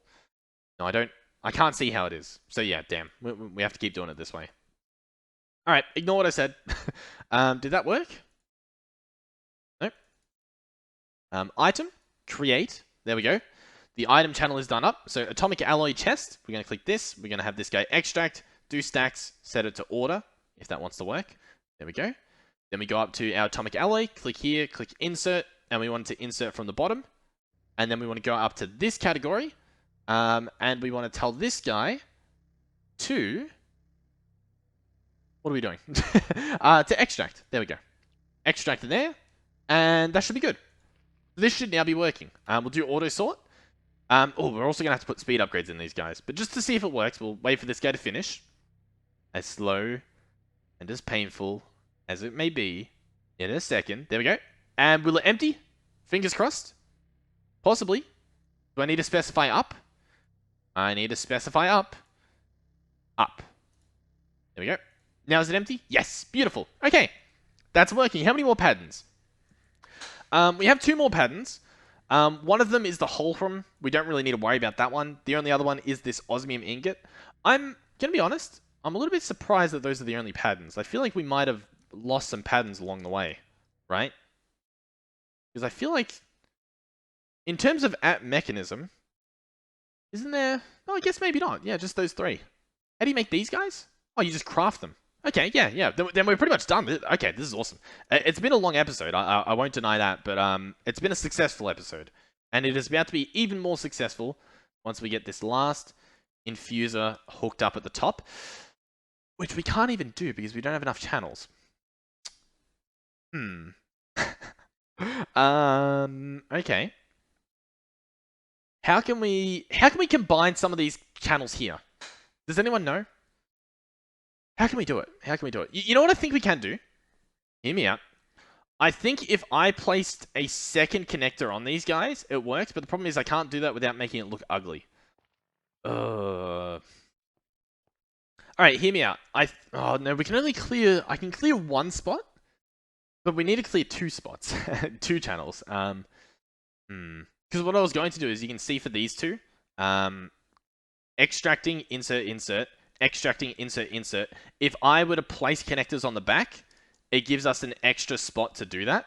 No, I can't see how it is. So yeah, damn. We have to keep doing it this way. Alright, ignore what I said. Did that work? Nope. Item, create. There we go. The item channel is done up. So atomic alloy chest. We're going to click this. We're going to have this guy extract, do stacks, set it to order, if that wants to work. There we go. Then we go up to our atomic alloy, click here, click insert, and we want to insert from the bottom. And then we want to go up to this category, And we want to tell this guy to... What are we doing? To extract. There we go. Extract it there. And that should be good. This should now be working. We'll do auto sort. Oh, we're also going to have to put speed upgrades in these guys. But just to see if it works, we'll wait for this guy to finish. As slow and as painful as it may be. In a second. There we go. And will it empty? Fingers crossed. Possibly. Do I need to specify up? I need to specify up. Up. There we go. Now is it empty? Yes. Beautiful. Okay. That's working. How many more patterns? We have 2 more patterns. One of them is the Holcrum. We don't really need to worry about that one. The only other one is this osmium ingot. I'm going to be honest. I'm a little bit surprised that those are the only patterns. I feel like we might have lost some patterns along the way. Right? Because I feel like, in terms of app mechanism, isn't there... Oh, I guess maybe not. Yeah, just those 3. How do you make these guys? Oh, you just craft them. Okay, yeah. Then we're pretty much done. Okay, this is awesome. It's been a long episode. I won't deny that, but it's been a successful episode. And it is about to be even more successful once we get this last infuser hooked up at the top, which we can't even do because we don't have enough channels. Okay. How can we combine some of these channels here? Does anyone know? How can we do it? You know what I think we can do? Hear me out. I think if I placed a second connector on these guys, it works, but the problem is I can't do that without making it look ugly. Alright, hear me out. Oh no, we can only clear... I can clear 1 spot, but we need to clear 2 spots. 2 channels. Because what I was going to do is, you can see for these 2, extracting, insert, extracting, insert. If I were to place connectors on the back, it gives us an extra spot to do that.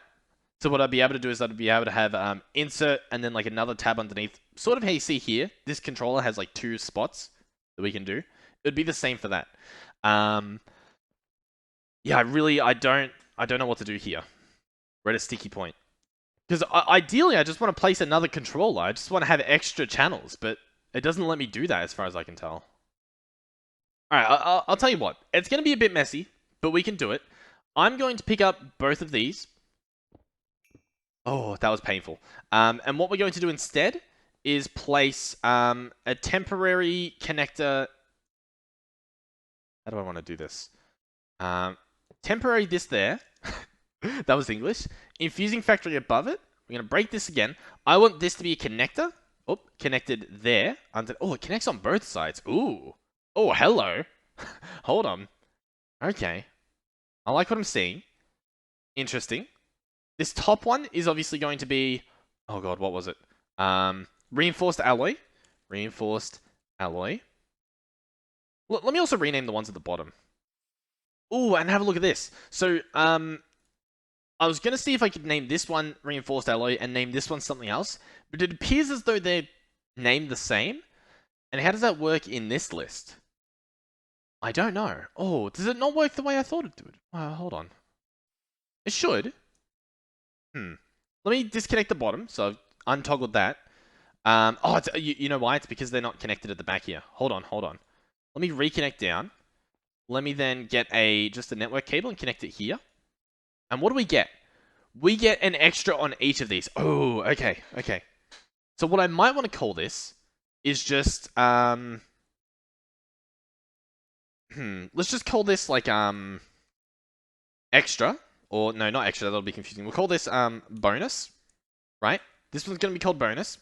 So what I'd be able to do is I'd be able to have insert and then like another tab underneath. Sort of how you see here, this controller has like 2 spots that we can do. It would be the same for that. Yeah, I don't know what to do here. We're at a sticky point. Because ideally, I just want to place another controller. I just want to have extra channels, but it doesn't let me do that as far as I can tell. Alright, I'll tell you what. It's going to be a bit messy, but we can do it. I'm going to pick up both of these. Oh, that was painful. And what we're going to do instead is place a temporary connector. How do I want to do this? Temporary this there. That was English. Infusing factory above it. We're going to break this again. I want this to be a connector. Oh, connected there. Oh, it connects on both sides. Ooh. Oh, hello. Hold on. Okay. I like what I'm seeing. Interesting. This top one is obviously going to be... Oh god, what was it? Reinforced alloy. Reinforced alloy. Let me also rename the ones at the bottom. Ooh, and have a look at this. So, I was going to see if I could name this one Reinforced Alloy and name this one something else, but it appears as though they're named the same. And how does that work in this list? I don't know. Oh, does it not work the way I thought it would? Hold on. It should. Let me disconnect the bottom, so I've untoggled that. Oh, you know why? It's because they're not connected at the back here. Hold on. Let me reconnect down. Let me then get just a network cable and connect it here. And what do we get? We get an extra on each of these. Oh, okay. So what I might want to call this is just, let's just call this like, extra. Or, no, not extra, that'll be confusing. We'll call this, bonus, right? This one's going to be called bonus.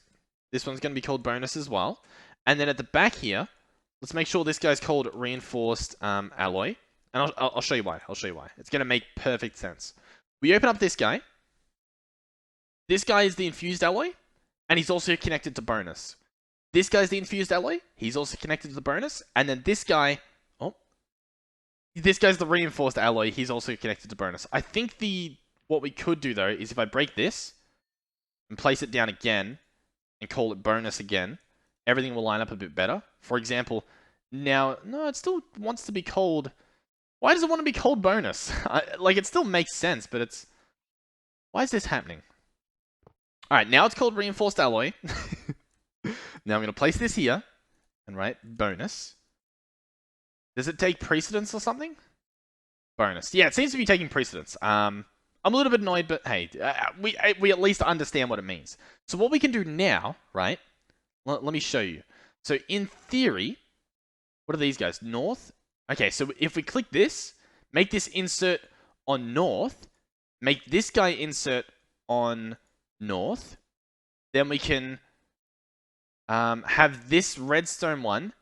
This one's going to be called bonus as well. And then at the back here, let's make sure this guy's called reinforced, alloy. And I'll show you why. It's going to make perfect sense. We open up this guy. This guy is the infused alloy, and he's also connected to bonus. This guy's the infused alloy. He's also connected to the bonus. And then this guy... Oh. This guy's the reinforced alloy. He's also connected to bonus. I think what we could do, though, is if I break this and place it down again and call it bonus again, everything will line up a bit better. For example, now... No, it still wants to be called... Why does it want to be called bonus? Like, it still makes sense, but it's... Why is this happening? Alright, now it's called reinforced alloy. Now I'm going to place this here and write bonus. Does it take precedence or something? Bonus. Yeah, it seems to be taking precedence. I'm a little bit annoyed, but hey, we at least understand what it means. So what we can do now, right? Let me show you. So in theory, what are these guys? North? Okay, so if we click this, make this insert on north, make this guy insert on north, then we can have this redstone one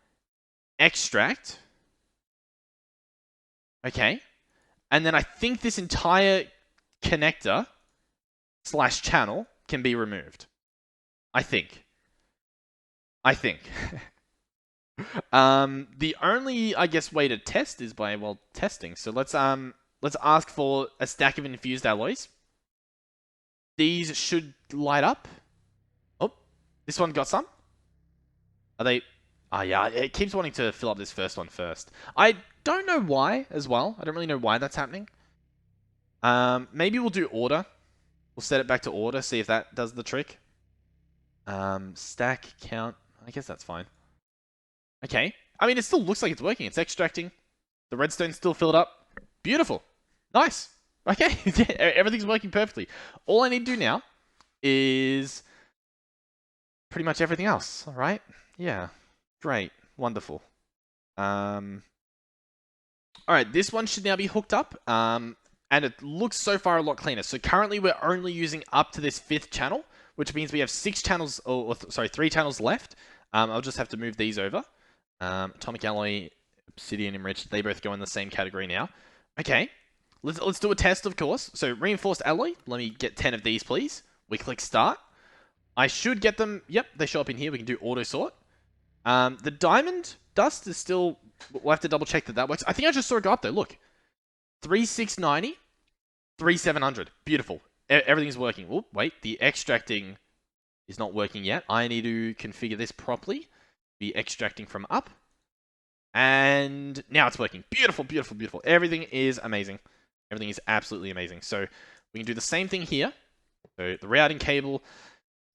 extract. Okay. And then I think this entire connector / channel can be removed. I think. The only, I guess, way to test is by, well, testing. So let's ask for a stack of infused alloys. These should light up. Oh, this one got some. Are they? Oh, yeah, it keeps wanting to fill up this first one first. I don't know why as well. I don't really know why that's happening. Maybe we'll do order. We'll set it back to order, see if that does the trick. Stack count. I guess that's fine. Okay. I mean, it still looks like it's working. It's extracting. The redstone's still filled up. Beautiful. Nice. Okay. Everything's working perfectly. All I need to do now is pretty much everything else. All right. Yeah. Great. Wonderful. All right. This one should now be hooked up. And it looks so far a lot cleaner. So currently we're only using up to this 5th channel, which means we have 6 channels, sorry, 3 channels left. I'll just have to move these over. Atomic alloy, obsidian enriched, they both go in the same category now. Okay, let's do a test, of course. So reinforced alloy, let me get 10 of these, please. We click start. I should get them, yep, they show up in here. We can do auto sort. The diamond dust is still, we'll have to double check that works. I think I just saw it go up though, look. 3690, 3700, beautiful. Everything's working. Oh, wait, the extracting is not working yet. I need to configure this properly. Be extracting from up. And now it's working. Beautiful, beautiful, beautiful. Everything is amazing. Everything is absolutely amazing. So we can do the same thing here. So the routing cable,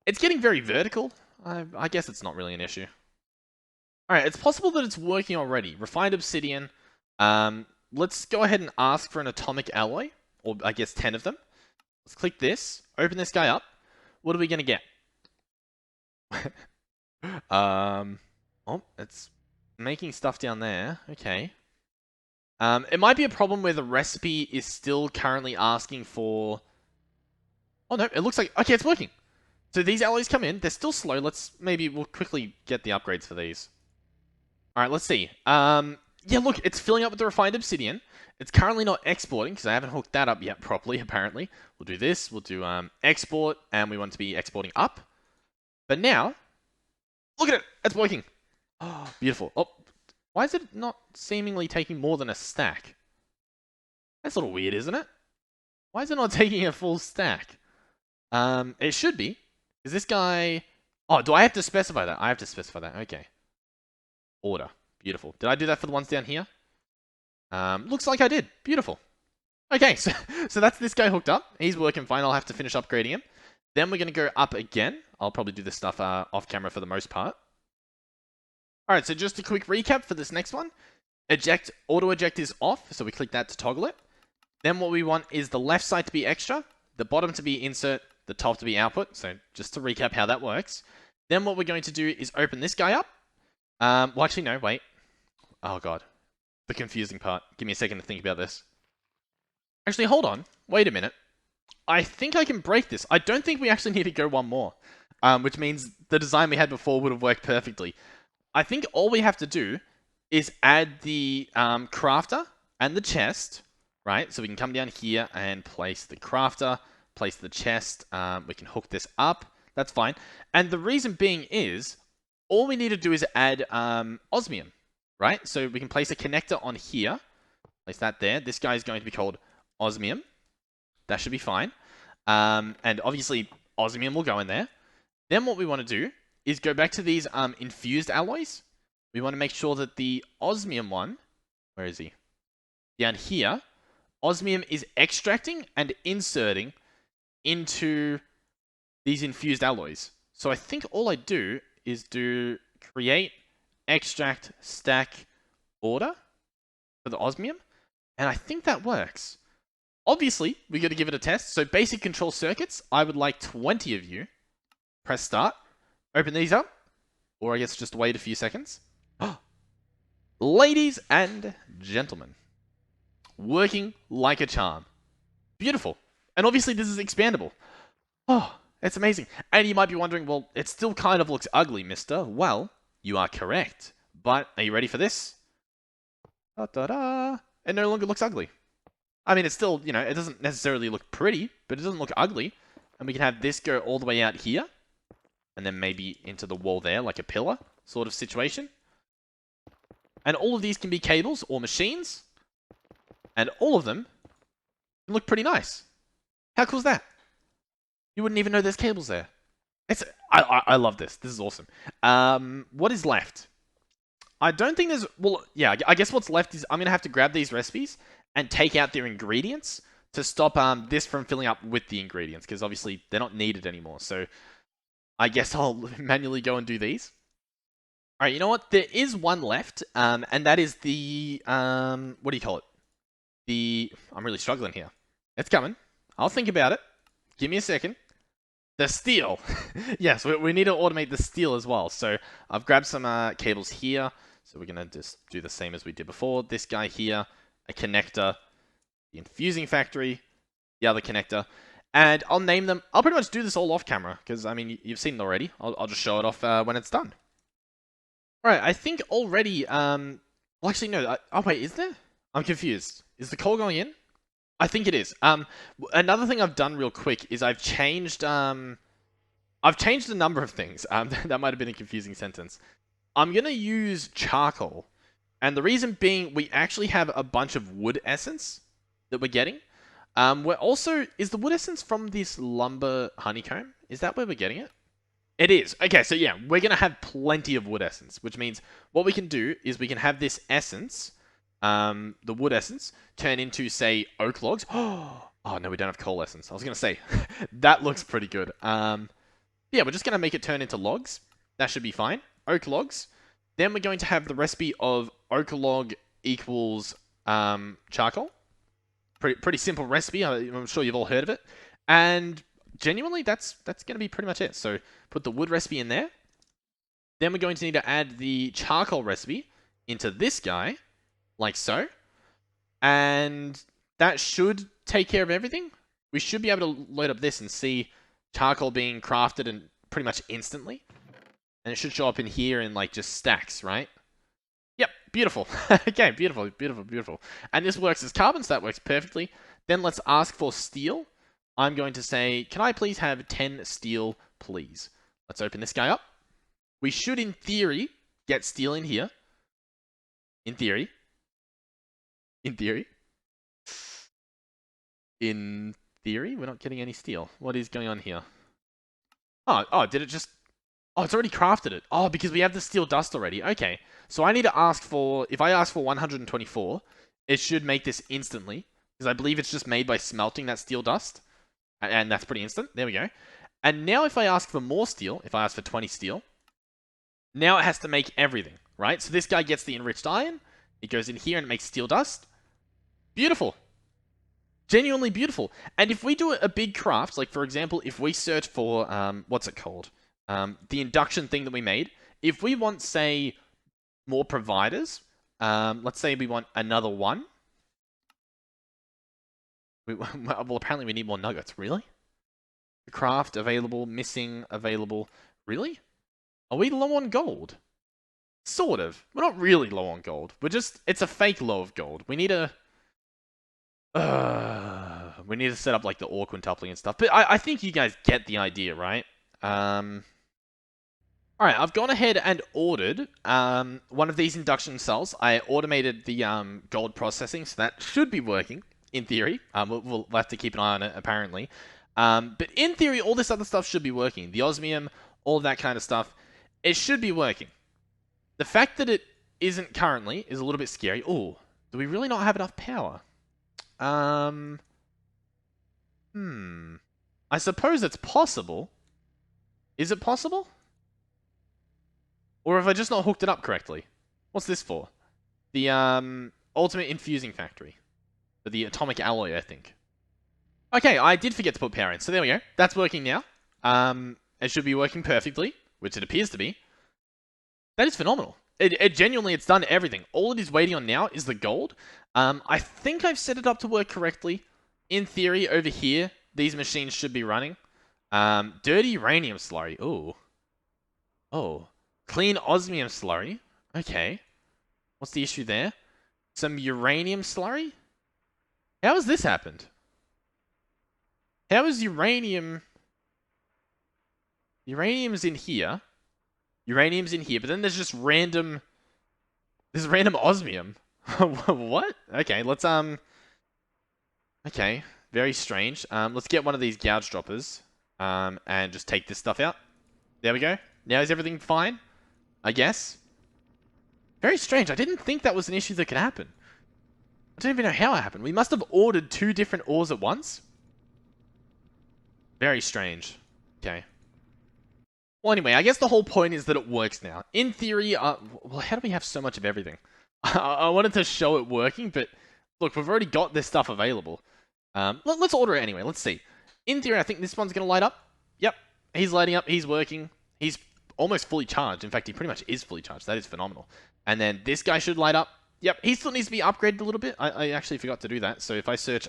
it's getting very vertical. I guess it's not really an issue. All right, it's possible that it's working already. Refined obsidian. Let's go ahead and ask for an atomic alloy, or I guess 10 of them. Let's click this, open this guy up. What are we going to get? Oh, it's making stuff down there. Okay. It might be a problem where the recipe is still currently asking for... Oh, no, it looks like... Okay, it's working. So these alloys come in. They're still slow. We'll quickly get the upgrades for these. All right, let's see. Yeah, look, it's filling up with the refined obsidian. It's currently not exporting because I haven't hooked that up yet properly, apparently. We'll do this. We'll do export, and we want to be exporting up. But now, look at it. It's working. Oh, beautiful. Oh, why is it not seemingly taking more than a stack? That's a little weird, isn't it? Why is it not taking a full stack? It should be. Is this guy... Oh, do I have to specify that? I have to specify that. Okay. Order. Beautiful. Did I do that for the ones down here? Looks like I did. Beautiful. Okay, so that's this guy hooked up. He's working fine. I'll have to finish upgrading him. Then we're going to go up again. I'll probably do this stuff off camera for the most part. Alright, so just a quick recap for this next one. Auto eject is off, so we click that to toggle it. Then what we want is the left side to be extra, the bottom to be insert, the top to be output. So just to recap how that works. Then what we're going to do is open this guy up. Well, actually, no, wait. Oh, God. The confusing part. Give me a second to think about this. Actually, hold on. Wait a minute. I think I can break this. I don't think we actually need to go one more. Which means the design we had before would have worked perfectly. I think all we have to do is add the crafter and the chest, right? So we can come down here and place the crafter, place the chest. We can hook this up. That's fine. And the reason being is, all we need to do is add osmium, right? So we can place a connector on here. Place that there. This guy is going to be called osmium. That should be fine. And obviously, osmium will go in there. Then what we want to do is go back to these infused alloys. We want to make sure that the osmium one, where is he? Down here, osmium is extracting and inserting into these infused alloys. So I think all I do is do create extract stack order for the osmium, and I think that works. Obviously, we got to give it a test. So basic control circuits, I would like 20 of you. Press start. Open these up. Or I guess just wait a few seconds. Ladies and gentlemen, working like a charm. Beautiful. And obviously this is expandable. Oh, it's amazing. And you might be wondering, well, it still kind of looks ugly, mister. Well, you are correct. But are you ready for this? Da-da-da. It no longer looks ugly. I mean, it's still, you know, it doesn't necessarily look pretty, but it doesn't look ugly. And we can have this go all the way out here. And then maybe into the wall there, like a pillar sort of situation. And all of these can be cables or machines. And all of them can look pretty nice. How cool is that? You wouldn't even know there's cables there. I love this. This is awesome. What is left? I don't think there's... Well, yeah, I guess what's left is I'm going to have to grab these recipes and take out their ingredients to stop this from filling up with the ingredients, because obviously they're not needed anymore. So I guess I'll manually go and do these. All right, you know what? There is one left, and that is the... what do you call it? I'm really struggling here. It's coming. I'll think about it. Give me a second. The steel. Yes, we need to automate the steel as well. So I've grabbed some cables here. So we're going to just do the same as we did before. This guy here, a connector, the infusing factory, the other connector. And I'll name them. I'll pretty much do this all off camera because, I mean, you've seen it already. I'll just show it off when it's done. All right, I think already... well, actually, no. Oh, wait, is there? I'm confused. Is the coal going in? I think it is. Another thing I've done real quick is I've changed a number of things. That might have been a confusing sentence. I'm going to use charcoal. And the reason being, we actually have a bunch of wood essence that we're getting. We're also... Is the wood essence from this lumber honeycomb? Is that where we're getting it? It is. Okay, so yeah, we're going to have plenty of wood essence, which means what we can do is we can have this essence... the wood essence turn into, say, oak logs. Oh, no, we don't have coal essence. I was going to say, that looks pretty good. Yeah, we're just going to make it turn into logs. That should be fine. Oak logs. Then we're going to have the recipe of oak log equals charcoal. Pretty simple recipe. I'm sure you've all heard of it. And genuinely, that's going to be pretty much it. So put the wood recipe in there. Then we're going to need to add the charcoal recipe into this guy. Like so. And that should take care of everything. We should be able to load up this and see charcoal being crafted and pretty much instantly. And it should show up in here in like just stacks, right? Yep, beautiful. Okay, beautiful, beautiful, beautiful. And this works as carbon, so that works perfectly. Then let's ask for steel. I'm going to say, can I please have 10 steel, please? Let's open this guy up. We should, in theory, get steel in here. In theory. In theory. In theory, we're not getting any steel. What is going on here? Oh, did it just... Oh, it's already crafted it. Oh, because we have the steel dust already. Okay. So I need to ask for... If I ask for 124, it should make this instantly. Because I believe it's just made by smelting that steel dust. And that's pretty instant. There we go. And now if I ask for more steel, if I ask for 20 steel, now it has to make everything, right? So this guy gets the enriched iron. It goes in here and it makes steel dust. Beautiful. Genuinely beautiful. And if we do a big craft, like for example, if we search for, what's it called? The induction thing that we made. If we want, say, more providers, let's say we want another one. Well, apparently we need more nuggets. Really? Craft available, missing, available. Really? Are we low on gold? Sort of. We're not really low on gold. It's a fake low of gold. We need to set up like the ore quintupling and stuff. But I think you guys get the idea, right? Alright, I've gone ahead and ordered one of these induction cells. I automated the gold processing, so that should be working, in theory. We'll have to keep an eye on it, apparently. But in theory, all this other stuff should be working. The osmium, all that kind of stuff, it should be working. The fact that it isn't currently is a little bit scary. Oh, do we really not have enough power? I suppose it's possible. Is it possible? Or have I just not hooked it up correctly? What's this for? The Ultimate Infusing Factory. For the atomic alloy, I think. Okay, I did forget to put power in, so there we go. That's working now. It should be working perfectly, which it appears to be. That is phenomenal. It genuinely, it's done everything. All it is waiting on now is the gold. I think I've set it up to work correctly. In theory, over here, these machines should be running. Dirty uranium slurry. Ooh. Oh. Clean osmium slurry. Okay. What's the issue there? Some uranium slurry? How has this happened? How is uranium... Uranium's in here. Uranium's in here, but then there's just random... There's random osmium. What? Okay, let's, Okay, very strange. Let's get one of these gouge droppers, and just take this stuff out. There we go. Now is everything fine? I guess. Very strange. I didn't think that was an issue that could happen. I don't even know how it happened. We must have ordered 2 different ores at once. Very strange. Okay. Well, anyway, I guess the whole point is that it works now. In theory, well, how do we have so much of everything? I wanted to show it working, but look, we've already got this stuff available. Let's order it anyway. Let's see. In theory, I think this one's going to light up. Yep. He's lighting up. He's working. He's almost fully charged. In fact, he pretty much is fully charged. That is phenomenal. And then this guy should light up. Yep. He still needs to be upgraded a little bit. I actually forgot to do that. So if I search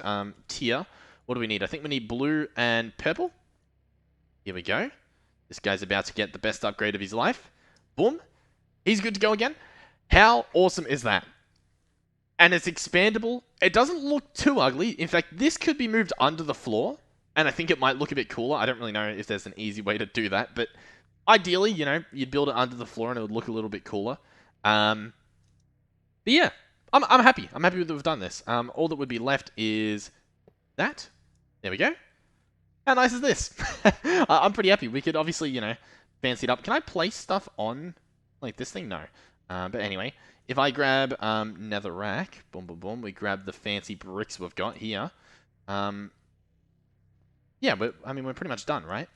tier, what do we need? I think we need blue and purple. Here we go. This guy's about to get the best upgrade of his life. Boom. He's good to go again. How awesome is that? And it's expandable. It doesn't look too ugly. In fact, this could be moved under the floor. And I think it might look a bit cooler. I don't really know if there's an easy way to do that. But ideally, you know, you'd build it under the floor and it would look a little bit cooler. But yeah, I'm happy. I'm happy that we've done this. All that would be left is that. There we go. How nice is this? I'm pretty happy. We could obviously, you know, fancy it up. Can I place stuff on, like, this thing? No. But anyway, if I grab netherrack, boom, boom, boom, we grab the fancy bricks we've got here. Yeah, but I mean, we're pretty much done, right?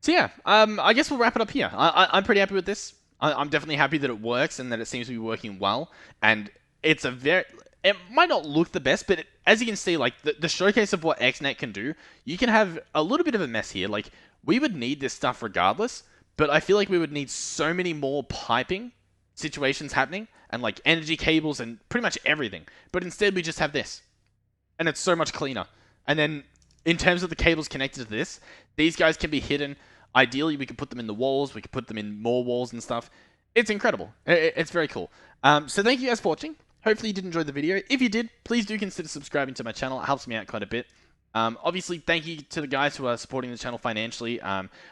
So yeah, I guess we'll wrap it up here. I'm pretty happy with this. I'm definitely happy that it works and that it seems to be working well. And it's a very... It might not look the best, but as you can see, like, the showcase of what XNet can do, you can have a little bit of a mess here. Like, we would need this stuff regardless, but I feel like we would need so many more piping situations happening, and, like, energy cables and pretty much everything. But instead, we just have this. And it's so much cleaner. And then, in terms of the cables connected to this, these guys can be hidden. Ideally, we could put them in the walls. We could put them in more walls and stuff. It's incredible. It's very cool. So thank you guys for watching. Hopefully you did enjoy the video. If you did, please do consider subscribing to my channel. It helps me out quite a bit. Obviously, thank you to the guys who are supporting the channel financially.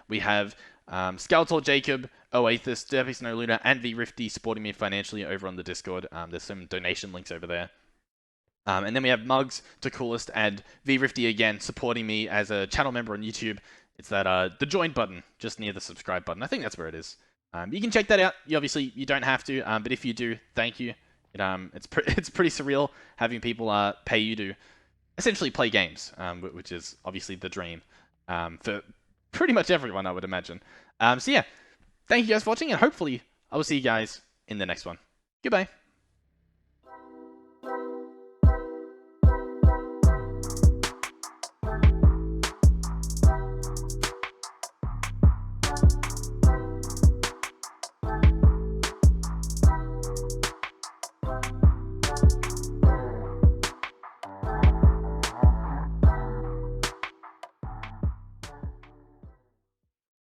We have Skeletor Jacob, Oathus, Derpy Snow Luna, and VRifty supporting me financially over on the Discord. There's some donation links over there. And then we have Mugs, to Coolest, and VRifty again supporting me as a channel member on YouTube. It's that the join button just near the subscribe button. I think that's where it is. You can check that out. You don't have to, but if you do, thank you. It's pretty surreal having people pay you to essentially play games, which is obviously the dream for pretty much everyone, I would imagine. So yeah, thank you guys for watching, and hopefully I will see you guys in the next one. Goodbye.